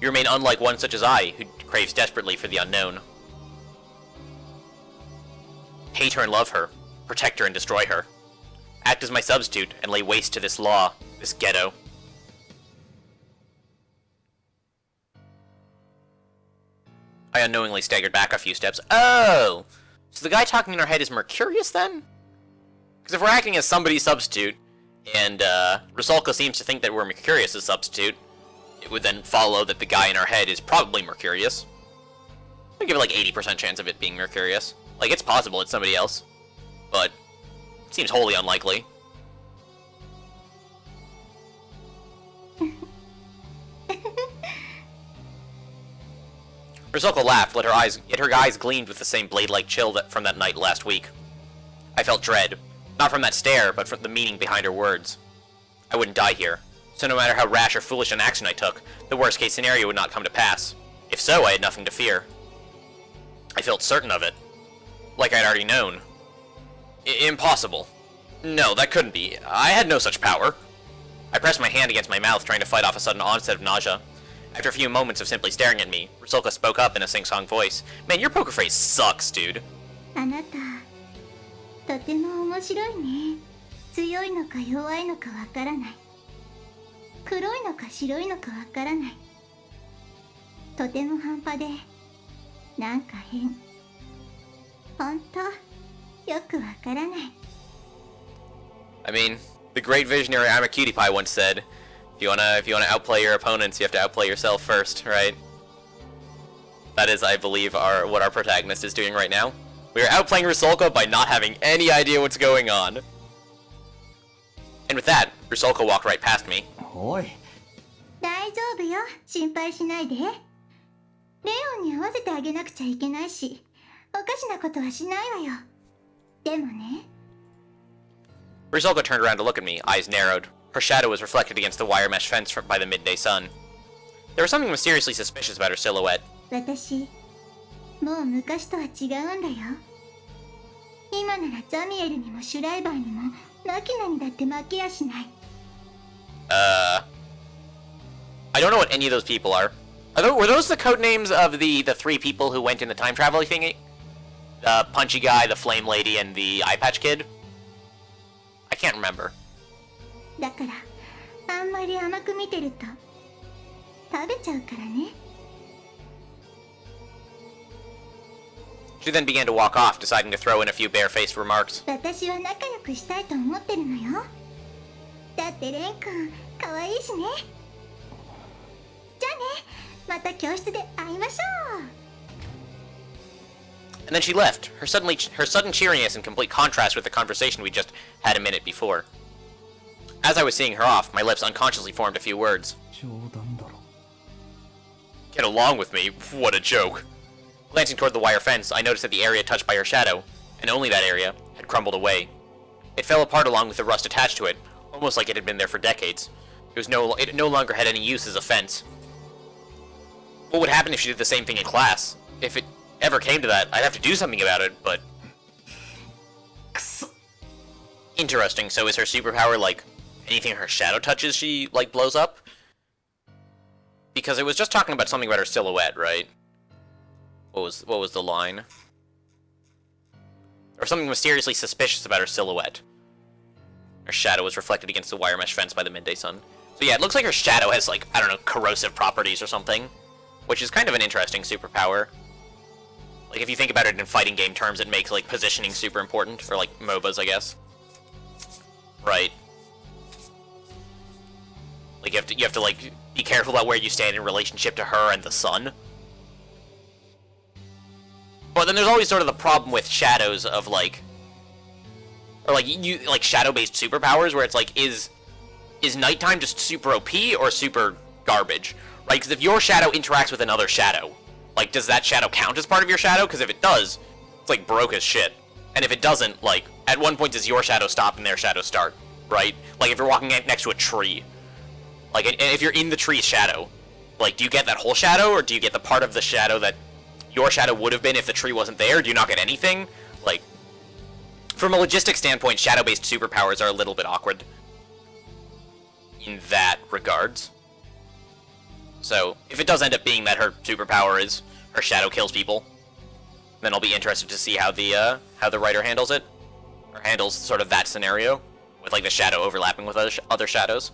You remain unlike one such as I, who craves desperately for the unknown. Hate her and love her. Protect her and destroy her. Act as my substitute and lay waste to this law, this ghetto. I unknowingly staggered back a few steps. Oh! So the guy talking in our head is Mercurius then? Because if we're acting as somebody's substitute, and Rusalka seems to think that we're Mercurius' substitute, it would then follow that the guy in our head is probably Mercurius. I'd give it like 80% chance of it being Mercurius. Like, it's possible it's somebody else. But it seems wholly unlikely. Rusalka laughed, yet her eyes gleamed with the same blade-like chill from that night last week. I felt dread. Not from that stare, but from the meaning behind her words. I wouldn't die here, so no matter how rash or foolish an action I took, the worst-case scenario would not come to pass. If so, I had nothing to fear. I felt certain of it. Like I'd already known. Impossible. No, that couldn't be. I had no such power. I pressed my hand against my mouth, trying to fight off a sudden onset of nausea. After a few moments of simply staring at me, Rusalka spoke up in a sing-song voice. Man, your poker face sucks, dude. あなたとても面白いね。強いのか弱いのかわからない。黒いのか白いのかわからない。とても半端でなんか変。ほんとよくわからない。 I mean, the great visionary I'm a Cutie Pie once said, if you wanna outplay your opponents, you have to outplay yourself first, right? That is, I believe, what our protagonist is doing right now. We are outplaying Rusalka by not having any idea what's going on. And with that, Rusalka walked right past me. おい、大丈夫よ、心配しないで。レオンに合わせてあげなくちゃいけないし、おかしなことはしないわよ。でもね。 Rusalka turned around to look at me, eyes narrowed. Her shadow was reflected against the wire mesh fence by the midday sun. There was something mysteriously suspicious about her silhouette. 私、もう昔とは違うんだよ。今ならザミエルにもシュライバーにもナキナにだって負けやしない。I don't know what any of those people are. Were those the code names of the three people who went in the time travel thingy? The punchy guy, the flame lady, and the eye patch kid? I can't remember. だから、あんまり甘く見てると食べちゃうからね。 She then began to walk off, deciding to throw in a few barefaced remarks. 私は仲良くしたいと思ってるのよ。だってレン君、可愛いしね。じゃあね、また教室で会いましょう。 And then she left, her sudden cheeriness in complete contrast with the conversation we just had a minute before. As I was seeing her off, my lips unconsciously formed a few words. 冗談だろ。 Get along with me? What a joke. Glancing toward the wire fence, I noticed that the area touched by her shadow, and only that area, had crumbled away. It fell apart along with the rust attached to it, almost like it had been there for decades. It no longer had any use as a fence. What would happen if she did the same thing in class? If it ever came to that, I'd have to do something about it, but... Interesting, so is her superpower, like, anything her shadow touches she, like, blows up? Because it was just talking about something about her silhouette, right? What was the line? Or something mysteriously suspicious about her silhouette. Her shadow was reflected against the wire mesh fence by the midday sun. So yeah, it looks like her shadow has, like, I don't know, corrosive properties or something. Which is kind of an interesting superpower. Like, if you think about it in fighting game terms, it makes, like, positioning super important. Or, like, MOBAs, I guess. Right. Like, you have to, like, be careful about where you stand in relationship to her and the sun. But then there's always sort of the problem with shadows of, like... Or, like, shadow-based superpowers, where it's like, is nighttime just super OP or super garbage? Right? Because if your shadow interacts with another shadow, like, does that shadow count as part of your shadow? Because if it does, it's, like, broke as shit. And if it doesn't, like, at one point does your shadow stop and their shadow start, right? Like, if you're walking next to a tree, like, and if you're in the tree's shadow, like, do you get that whole shadow, or do you get the part of the shadow that your shadow would have been if the tree wasn't there? Do you not get anything? Like, from a logistic standpoint, shadow-based superpowers are a little bit awkward in that regards. So, if it does end up being that her superpower is her shadow kills people, then I'll be interested to see how the writer handles it, or handles sort of that scenario, with, like, the shadow overlapping with other shadows.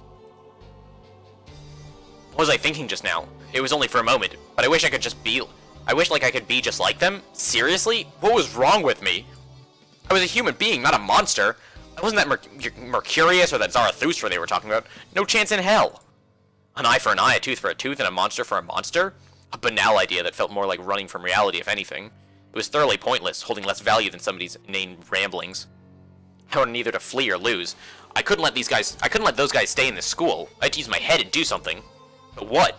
What was I thinking just now? It was only for a moment, but I wish I could just be... I wish, like, I could be just like them? Seriously? What was wrong with me? I was a human being, not a monster. I wasn't that Mercurius or that Zarathustra they were talking about. No chance in hell. An eye for an eye, a tooth for a tooth, and a monster for a monster? A banal idea that felt more like running from reality, if anything. It was thoroughly pointless, holding less value than somebody's inane ramblings. I wanted neither to flee or lose. I couldn't let those guys stay in this school. I had to use my head and do something. But what?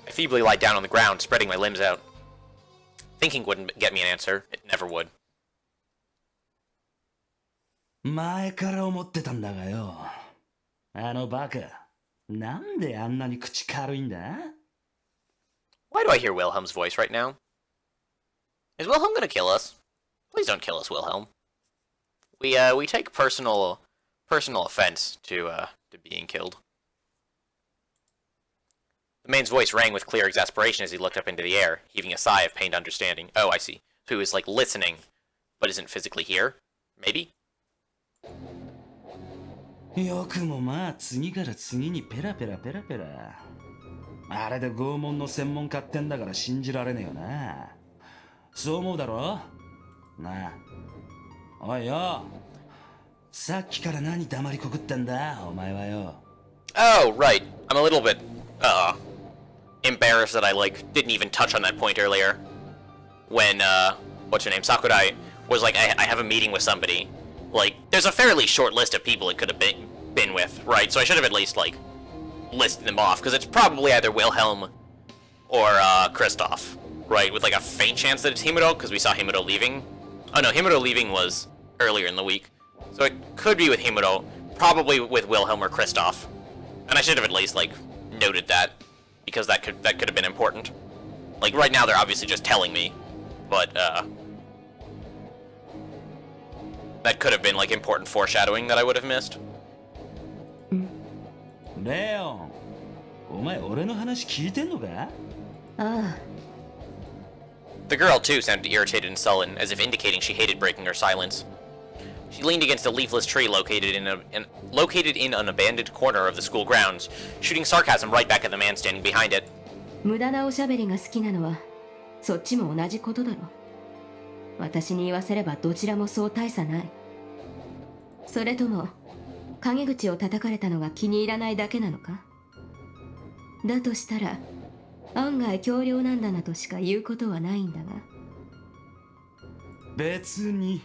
I feebly lied down on the ground, spreading my limbs out. Thinking wouldn't get me an answer. It never would. 前から思ってたんだがよ。あのバカ、なんであんなに口軽いんだ？ Why do I hear Wilhelm's voice right now? Is Wilhelm gonna kill us? Please don't kill us, Wilhelm. We take personal offense to being killed. The man's voice rang with clear exasperation as he looked up into the air, heaving a sigh of pained understanding. Oh, I see. So he was, like, listening, but isn't physically here? Maybe? よくもまあ次から次にペラペラ。あれで拷問の専門家ってんだから信じられねえよな。そう思うだろ？なあ。おいよ。さっきから何黙りこくってんだ、お前はよ。Oh, right. I'm a little bit, embarrassed that I, didn't even touch on that point earlier. When, what's her name? Sakurai was like, I have a meeting with somebody. There's a fairly short list of people it could have been with, right? So I should have at least, listed them off, because it's probably either Wilhelm or, Kristoff, right? With, a faint chance that it's Himuro, because we saw Himuro leaving. Oh no, Himuro leaving was earlier in the week. So it could be with Himuro, probably with Wilhelm or Kristoff. And I should have at least, noted that, because that could have been important. Right now they're obviously just telling me, but, that could have been, important foreshadowing that I would have missed. レオン、お前俺の話聞いてんのか？ああ、 The girl, too, sounded irritated and sullen, as if indicating she hated breaking her silence. She leaned against a leafless tree located in an abandoned corner of the school grounds, shooting sarcasm right back at the man standing behind it. 無駄なおしゃべりが好きなのはそっちも同じことだろ。私に言わせればどちらもそう大差ない。それとも陰口を叩かれたのが気に入らないだけなのか？だとしたら案外強量なんだなとしか言うことはないんだが。別に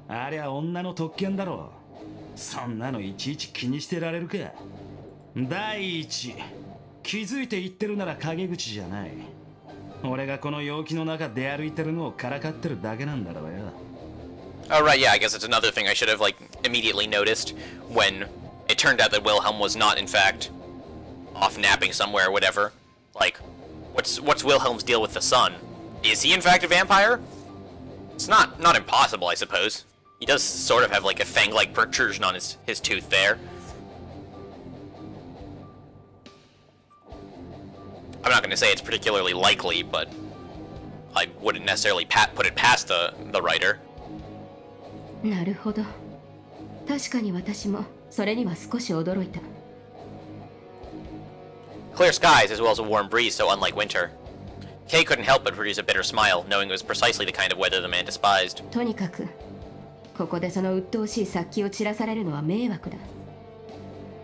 ありゃ女の特権だろ。そんなのいちいち気にしてられるか。第一、気づいて言ってるなら陰口じゃない。俺がこの陽気の中出歩いてるのをからかってるだけなんだろうよ。Oh, right, yeah, I guess it's another thing I should have, immediately noticed when it turned out that Wilhelm was not, in fact, off napping somewhere or whatever. What's Wilhelm's deal with the sun? Is he, in fact, a vampire? It's not impossible, I suppose. He does sort of have, a fang-like protrusion on his tooth there. I'm not going to say it's particularly likely, but I wouldn't necessarily put it past the writer. なるほど。確かに私もそれには少し驚いた。Clear skies, as well as a warm breeze so unlike winter. Kay couldn't help but produce a bitter smile, knowing it was precisely the kind of weather the man despised. とにかくここでその鬱陶しい殺気を散らされるのは迷惑だ。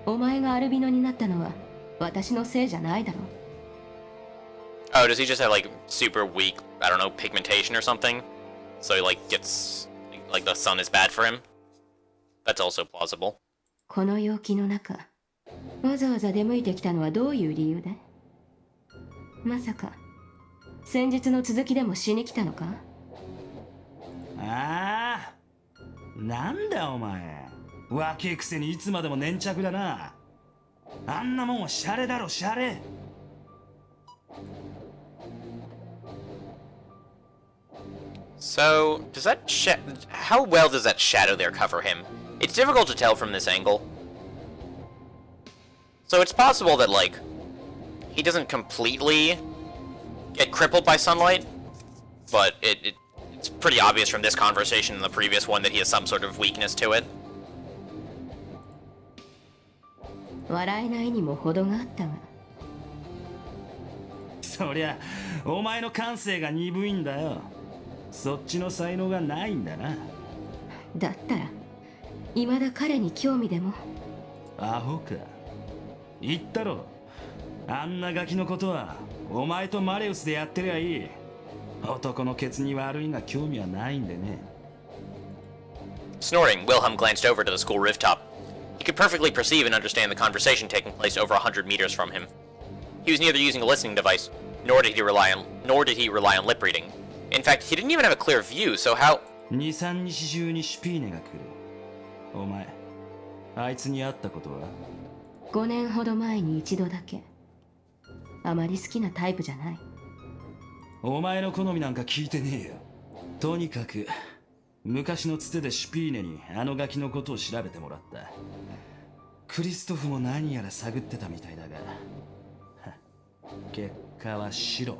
お前がアルビノになったのは私のせいじゃないだろう。Oh, does he just have, super weak, I don't know, pigmentation or something? So he, gets, the sun is bad for him? That's also plausible. この陽気の中、わざわざ出向いてきたのはどういう理由で？まさか、先日の続きでもしに来たのか？ああ、なんだお前。若えくせにいつまでも粘着だな。あんなもんはシャレだろ、シャレ。So, does that how well does that shadow there cover him? It's difficult to tell from this angle. So it's possible that, he doesn't completely get crippled by sunlight, but it's pretty obvious from this conversation and the previous one that he has some sort of weakness to it. 笑えないにも程があったが。そりゃ、お前の感性が鈍いんだよ。そっちの才能がないんだな。だったら、未だ彼に興味でも。アホか。言ったろ。あんなガキのことは、お前とマレウスでやってりゃいい。男のケツに悪いが興味はないんでね。Snoring, Wilhelm glanced over to the school rooftop. He could perfectly perceive and understand the conversation taking place over 100 meters from him. He was neither using a listening device, nor did he rely on lip reading. In fact, he didn't even have a clear view, so how... 2、3日中にシュピーネが来る。お前、あいつに会ったことは？ 5年ほど前に一度だけ。あまり好きなタイプじゃない。お前の好みなんか聞いてねえよ。とにかく、昔のつてでシュピーネにあのガキのことを調べてもらった。クリストフも何やら探ってたみたいだが、結果は白。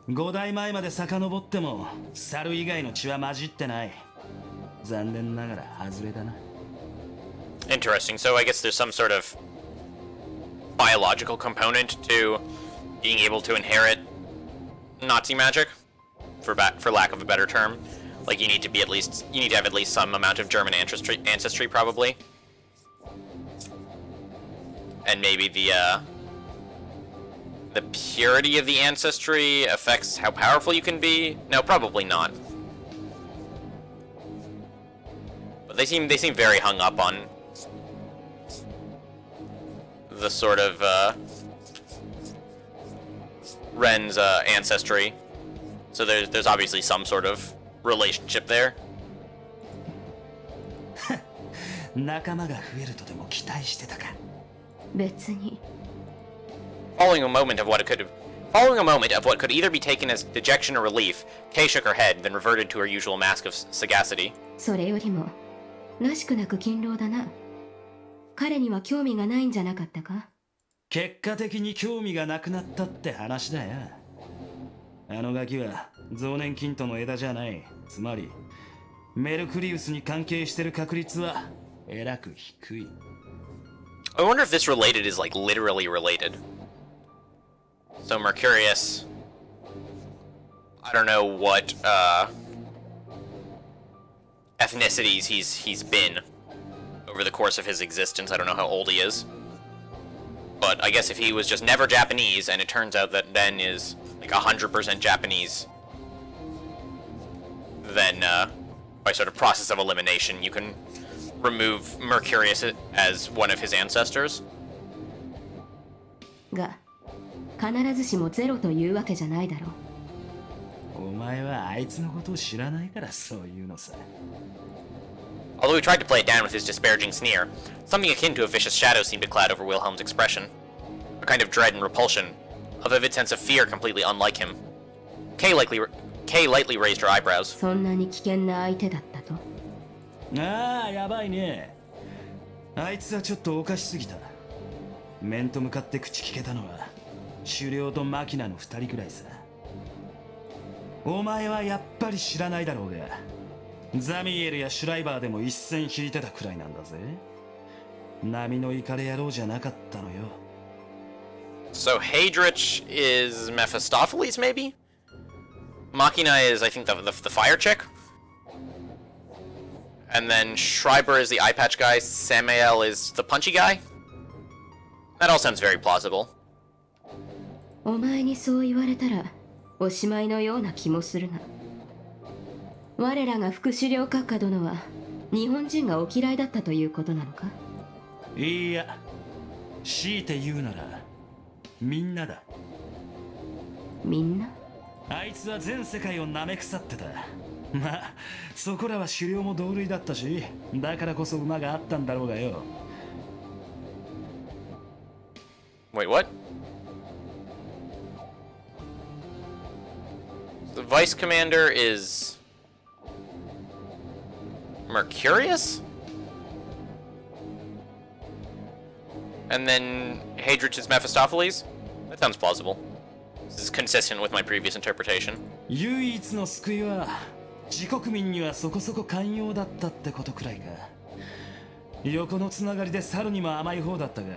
5代前まで遡っても猿以外の血は混じってない。残念ながら外れだな。 Interesting. So I guess there's some sort of biological component to being able to inherit Nazi magic, for lack of a better term. Like you need to have at least some amount of German ancestry probably. And maybe the purity of the ancestry affects how powerful you can be? No, probably not. But they seem very hung up on the sort of Ren's ancestry. So there's obviously some sort of relationship there. 仲間が増えるとでも期待してたか。別に。Following a moment of what could either be taken as dejection or relief, Kay shook her head, then reverted to her usual mask of sagacity. それよりも、らしくなく勤労だな。彼には興味がないんじゃなかったか？結果的に興味がなくなったって話だよ。あのガキは増年金との枝じゃない。つまりメルクリウスに関係してる確率はえらく低い。I wonder if this related is like literally related. So Mercurius, I don't know what ethnicities he's been over the course of his existence. I don't know how old he is. But I guess if he was just never Japanese, and it turns out that Ben is like 100% Japanese, then by sort of process of elimination, you can remove Mercurius as one of his ancestors. が、必ずしもゼロというわけじゃないだろう。お前はあいつのことを知らないからそういうのさ。Although he tried to play it down with his disparaging sneer, something akin to a vicious shadow seemed to cloud over Wilhelm's expression. A kind of dread and repulsion, a vivid sense of fear completely unlike him. Kay lightly raised her eyebrows. そんなに危険な相手だったと。ああ、やばいね。あいつはちょっとおかしすぎた。面と向かって口聞けたのは狩猟とマキナの2人くらいさ。お前はやっぱり知らないだろうが、ザミエルやシュライバーでも一戦引いてたくらいなんだぜ。波のイカレ野郎じゃなかったのよ。So Hadrich is Mephistopheles, maybe? Machina is, I think, the fire chick? And then Schreiber is the eye patch guy, Samael is the punchy guy? That all sounds very plausible. お前にそう言われたらおしまいのような気もするな。我らが副首領閣下殿は日本人がお嫌いだったということなのか？いや、強いて言うならみんなだ。みんな？あいつは全世界を舐め腐ってた。まあそこらは狩猟も同類だったし、だからこそ馬があったんだろうがよ。Wait, what? The vice commander is Mercurius? And then Hadrich is Mephistopheles? That sounds plausible. This is consistent with my previous interpretation. 唯一の救いは自国民にはそこそこ寛容だったってことくらいか。横のつながりで猿にも甘い方だったが、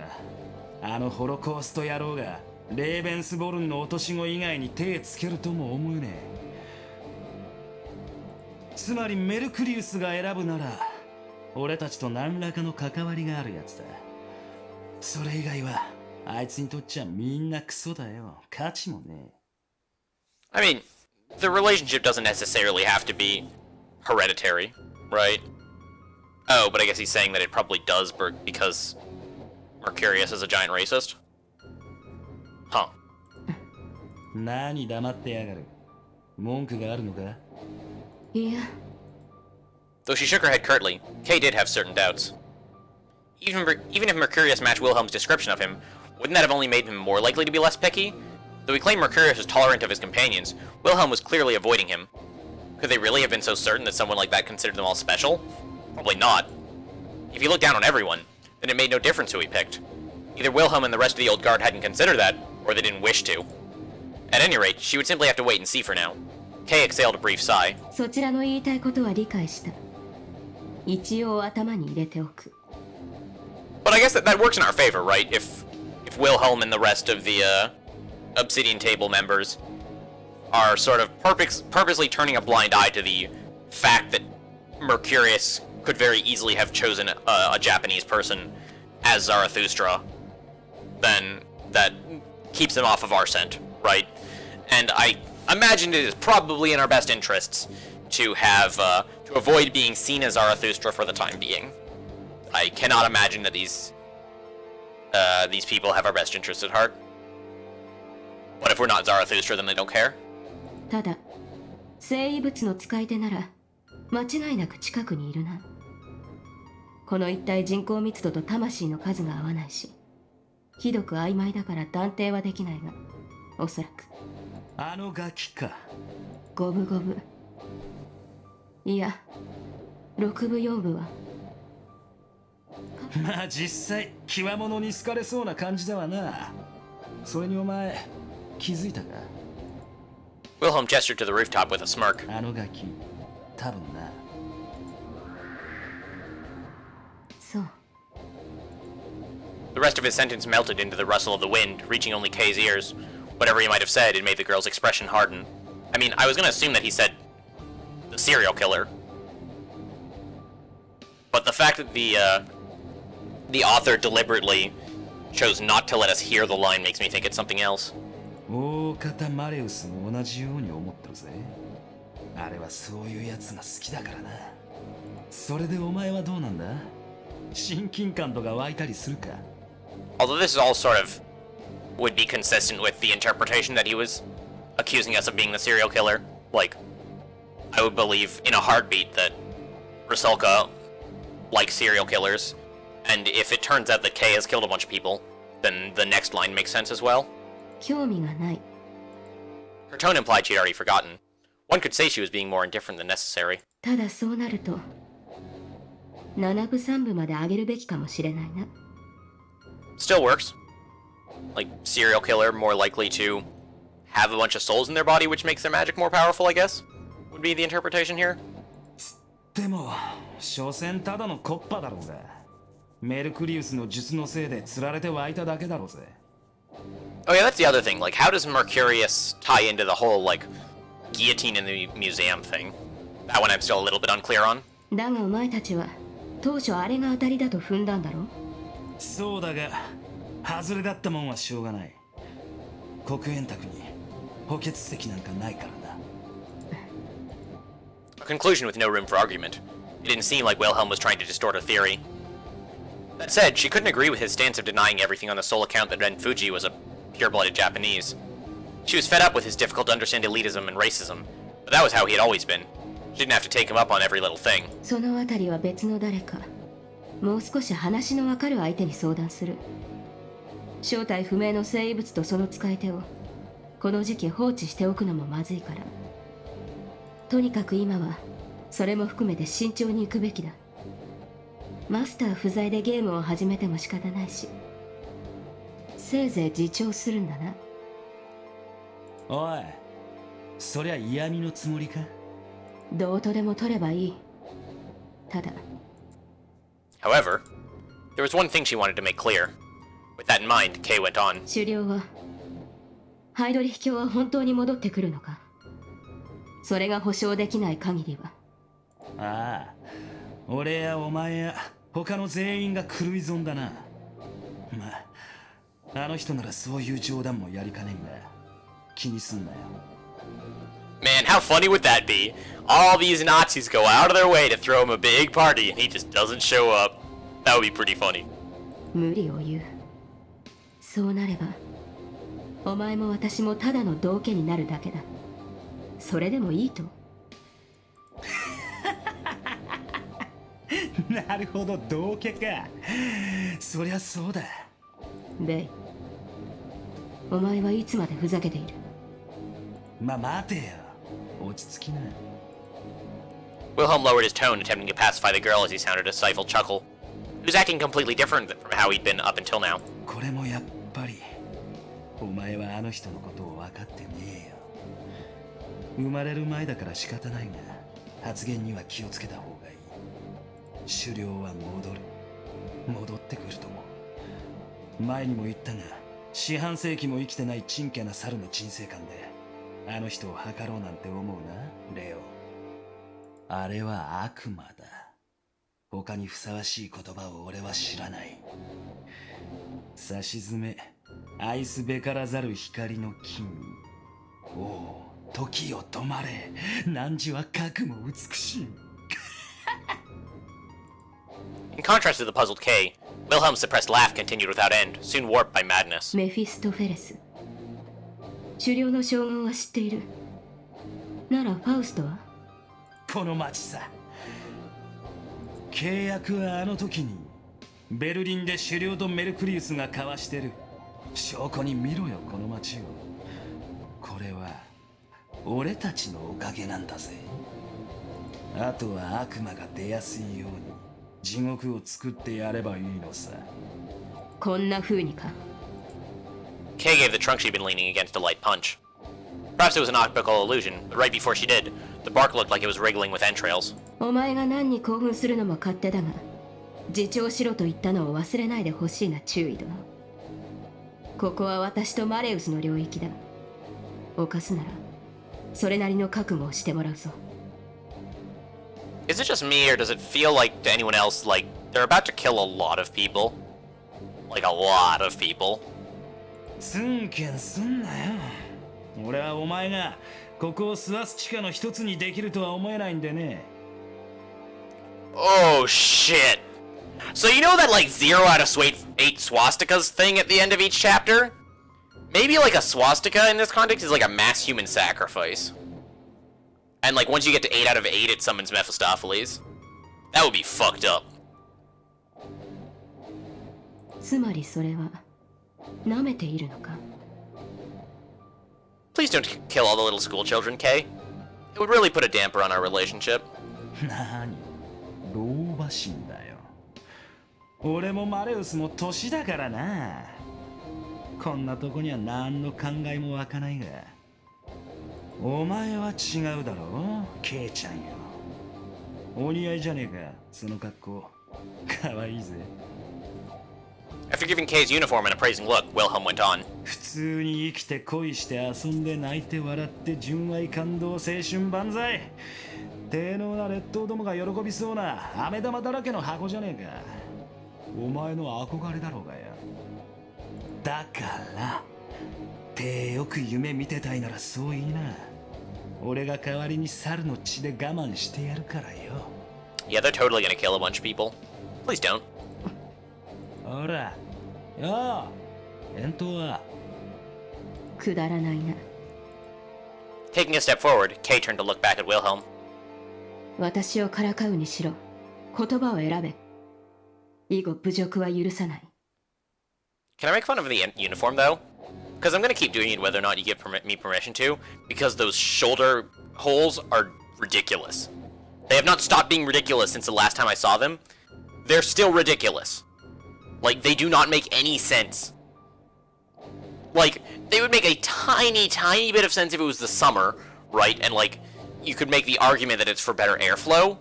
あのホロコースト野郎がレーベンスボルンの落とし子以外に手つけるとも思えねえ。つまりメルクリウスが選ぶなら俺たちと何らかの関わりがあるやつだ。それ以外はあいつにとっちゃみんなクソだよ。価値もねえ。I mean, the relationship doesn't necessarily have to be hereditary, right? Oh, but I guess he's saying that it probably does because Mercurius is a giant racist? Huh. 何黙ってやがる。文句があるのか？いや、 Though she shook her head curtly, Kay did have certain doubts. Even if Mercurius matched Wilhelm's description of him, wouldn't that have only made him more likely to be less picky? Though he claimed Mercurius was tolerant of his companions, Wilhelm was clearly avoiding him. Could they really have been so certain that someone like that considered them all special? Probably not. If he looked down on everyone, then it made no difference who he picked. Either Wilhelm and the rest of the old guard hadn't considered that, or they didn't wish to. At any rate, she would simply have to wait and see for now. Kay exhaled a brief sigh. そちらの言いたいことは理解した。一応頭に入れておく。But I guess that works in our favor, right? If Wilhelm and the rest of the Obsidian Table members are sort of purposely turning a blind eye to the fact that Mercurius could very easily have chosen a Japanese person as Zarathustra, then that keeps them off of our scent, right? And I imagine it is probably in our best interests to have to avoid being seen as Zarathustra for the time being. I cannot imagine that these people have our best interests at heart. What if we're not Zarathustra, then they don't care? ただ、生物の使い手なら間違いなく近くにいるな。この一帯人口密度と魂の数が合わないし、ひどく曖昧だから断定はできないが、おそらく。あのガキか。五分五分。いや、六分四分は。まあ実際、極物に好かれそうな感じだわな。それにお前、気づいたか？ Wilhelm gestured to the rooftop with a smirk. あのガキ、多分な。そう。The rest of his sentence melted into the rustle of the wind, reaching only Kay's ears. Whatever he might have said, it made the girl's expression harden. I mean, I was gonna assume that he said the serial killer. But the fact that the author deliberately chose not to let us hear the line makes me think it's something else. 大方マレウスも同じように思ってるぜ。あれはそういうやつが好きだからな。それでお前はどうなんだ？親近感とか湧いたりするか？ Although this is all sort of would be consistent with the interpretation that he was accusing us of being the serial killer. Like, I would believe in a heartbeat that Rusalka likes serial killers, and if it turns out that Kay has killed a bunch of people, then the next line makes sense as well. 興味がない。 Her tone implied she'd already forgotten. One could say she was being more indifferent than necessary. ただそうなると、七部三部まで上げるべきかもしれないな。Still works. Like, serial killer, more likely to have a bunch of souls in their body, which makes their magic more powerful, I guess? Would be the interpretation here. でも、所詮ただのコッパだろうが。メルクリウスの術のせいで釣られて湧いただけだろうぜ。Oh yeah, that's the other thing. Like, how does Mercurius tie into the whole, like, guillotine in the museum thing? That one I'm still a little bit unclear on. だがお前たちは当初あれが当たりだと踏んだんだろ？そうだが、外れだったもんはしょうがない。黒煙卓に補欠席なんかないからな。A conclusion with no room for argument. It didn't seem like Wilhelm was trying to distort her theory. That said, she couldn't agree with his stance of denying everything on the sole account that Ren Fuji was a pure-blooded Japanese. She was fed up with his difficult-to-understand elitism and racism, but that was how he had always been. She didn't have to take him up on every little thing. そのあたりは別の誰か、もう少し話のわかる相手に相談する。正体不明の生物とその使い手をこの時期放置しておくのもまずいから。とにかく今はそれも含めて慎重に行くべきだ。マスター不在でゲームを始めても仕方ないし、せいぜい自重するんだな。おい、そりゃ嫌味のつもりか？どうとでも取ればいい。ただ。However, there was one thing she wanted to make clear. With that in mind, Kay went on. 狩猟は、ハイドリヒ教は本当に戻ってくるのか？それが保証できない限りは。ああ、俺やお前や他の全員が狂い損だな。まあ、あの人ならそういう冗談もやりかねんが、気にすんなよ。Man, how funny would that be? All these Nazis go out of their way to throw him a big party and he just doesn't show up. That would be pretty funny. 無理を言う。そうなれば、お前も私もただの道化になるだけだ。それでもいいと。なるほど、道家か。そりゃそうだ。ベイ、お前はいつまでふざけている。待てよ、落ち着きな。 Wilhelm lowered his tone, attempting to pacify the girl as he sounded a stifled chuckle. He was acting completely different from how he'd been up until now. これもやっぱりお前はあの人のことを分かってねえよ。生まれる前だから仕方ないが、発言には気をつけた方がいい。狩猟は戻ってくると思う。前にも言ったが、四半世紀も生きてないちんけな猿の沈静感であの人を測ろうなんて思うな、レオ。あれは悪魔だ。他にふさわしい言葉を俺は知らない。さしずめ、愛すべからざる光の金。おお、時よ止まれ。汝はかくも美しい。In contrast to the puzzled Kay, Wilhelm's suppressed laugh continued without end, soon warped by madness. メフィストフェレス、狩猟の将軍は知っている。ならファウストは。この町さ。契約はあの時にベルリンで狩猟とメルクリウスが交わしてる。証拠に見ろよ、この町を。これは俺たちのおかげなんだぜ。あとは悪魔が出やすいように地獄を作ってやればいいのさ。こんな風にか。 Kay gave the trunk she'd been leaning against a light punch. Perhaps it was an optical illusion, but right before she did, the bark looked like it was wriggling with entrails. お前が何に興奮するのも勝手だが、自重しろと言ったのを忘れないでほしいな、注意殿。ここは私とマレウスの領域だ。犯すならそれなりの覚悟をしてもらうぞ。 Is it just me, or does it feel like to anyone else like they're about to kill a lot of people? Like a lot of people? ツンケンすんなよ。俺はお前がここをスワスチカの一つにできるとは思えないんでね。 Oh shit. So you know that like 0 out of 8 swastikas thing at the end of each chapter? Maybe like a swastika in this context is like a mass human sacrifice. And like once you get to 8 out of 8 it summons Mephistopheles. That would be fucked up. つまりそれは舐めているのか。 Please don't kill all the little school children, Kay. It would really put a damper on our relationship. なに、老婆心だよ。俺もマレウスも年だからな。こんなとこには何の考えも湧かないが、お前は違うだろ、ケイちゃんよ。お似合いじゃねえか、その格好。かわいいぜ。 After giving Kay's uniform an appraising look, Wilhelm went on. 普通に生きて恋して遊んで泣いて笑って純愛感動青春万歳。低能な劣等どもが喜びそうな飴玉だらけの箱じゃねえか。お前の憧れだろうがよ。だから手よく夢見てたいならそう言いな。俺が代わりに猿の血で我慢してやるからよ。 Yeah, they're totally gonna kill a bunch of people. Please don't. ほらよう、返答は。くだらないな。 Taking a step forward, Kay turned to look back at Wilhelm. 私をからかうにしろ。言葉を選べ。以後侮辱は許さない。 Can I make fun of the uniform though? Because I'm gonna keep doing it whether or not you give me permission to, because those shoulder holes are ridiculous. They have not stopped being ridiculous since the last time I saw them. They're still ridiculous. Like, they do not make any sense. Like, they would make a tiny, tiny bit of sense if it was the summer, right? And, like, you could make the argument that it's for better airflow.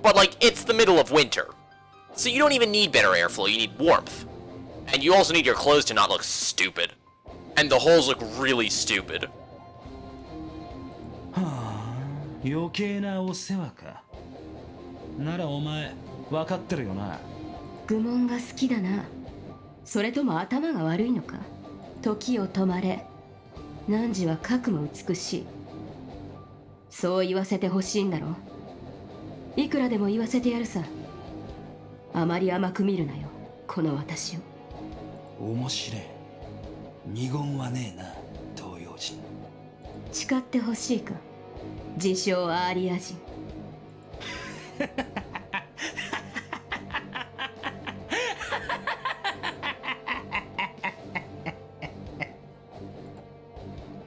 But, like, it's the middle of winter. So you don't even need better airflow, you need warmth. And you also need your clothes to not look stupid. And the holes look really stupid. はあ、余計なお世話か。ならお前、分かってるよな。愚問が好きだな。それとも頭が悪いのか。時を止まれ。汝はかくも美しい。そう言わせてほしいんだろう。いくらでも言わせてやるさ。あまり甘く見るなよ、この私を。面白い。二言はねえな、東洋人。誓ってほしいか。自称アーリア人。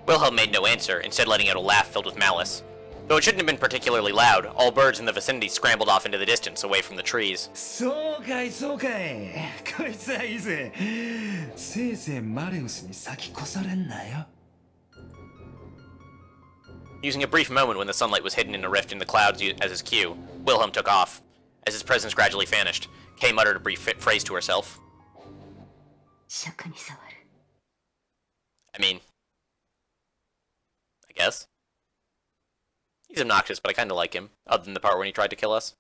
Wilhelm made no answer, instead letting out a laugh filled with malice. Though it shouldn't have been particularly loud, all birds in the vicinity scrambled off into the distance, away from the trees. そうかいそうかい。こいつはいいぜ。せいぜいマレウスに先越されんなよ。Using a brief moment when the sunlight was hidden in a rift in the clouds as his cue, Wilhelm took off. As his presence gradually vanished, Kay muttered a brief phrase to herself. 尺に触る。I mean, I guess. He's obnoxious, but I kinda like him, other than the part when he tried to kill us.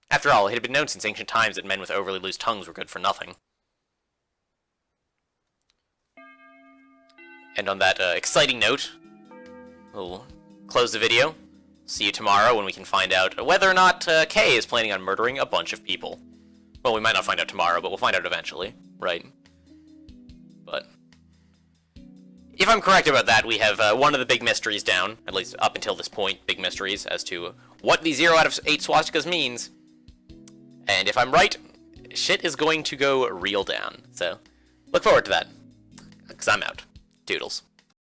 After all, it had been known since ancient times that men with overly loose tongues were good for nothing. And on that exciting note, we'll close the video. See you tomorrow when we can find out whether or not Kay is planning on murdering a bunch of people. Well, we might not find out tomorrow, but we'll find out eventually, right? But if I'm correct about that, we have one of the big mysteries down, at least up until this point, big mysteries as to what the 0 out of 8 swastikas means. And if I'm right, shit is going to go real down. So, look forward to that. Because I'm out. Doodles.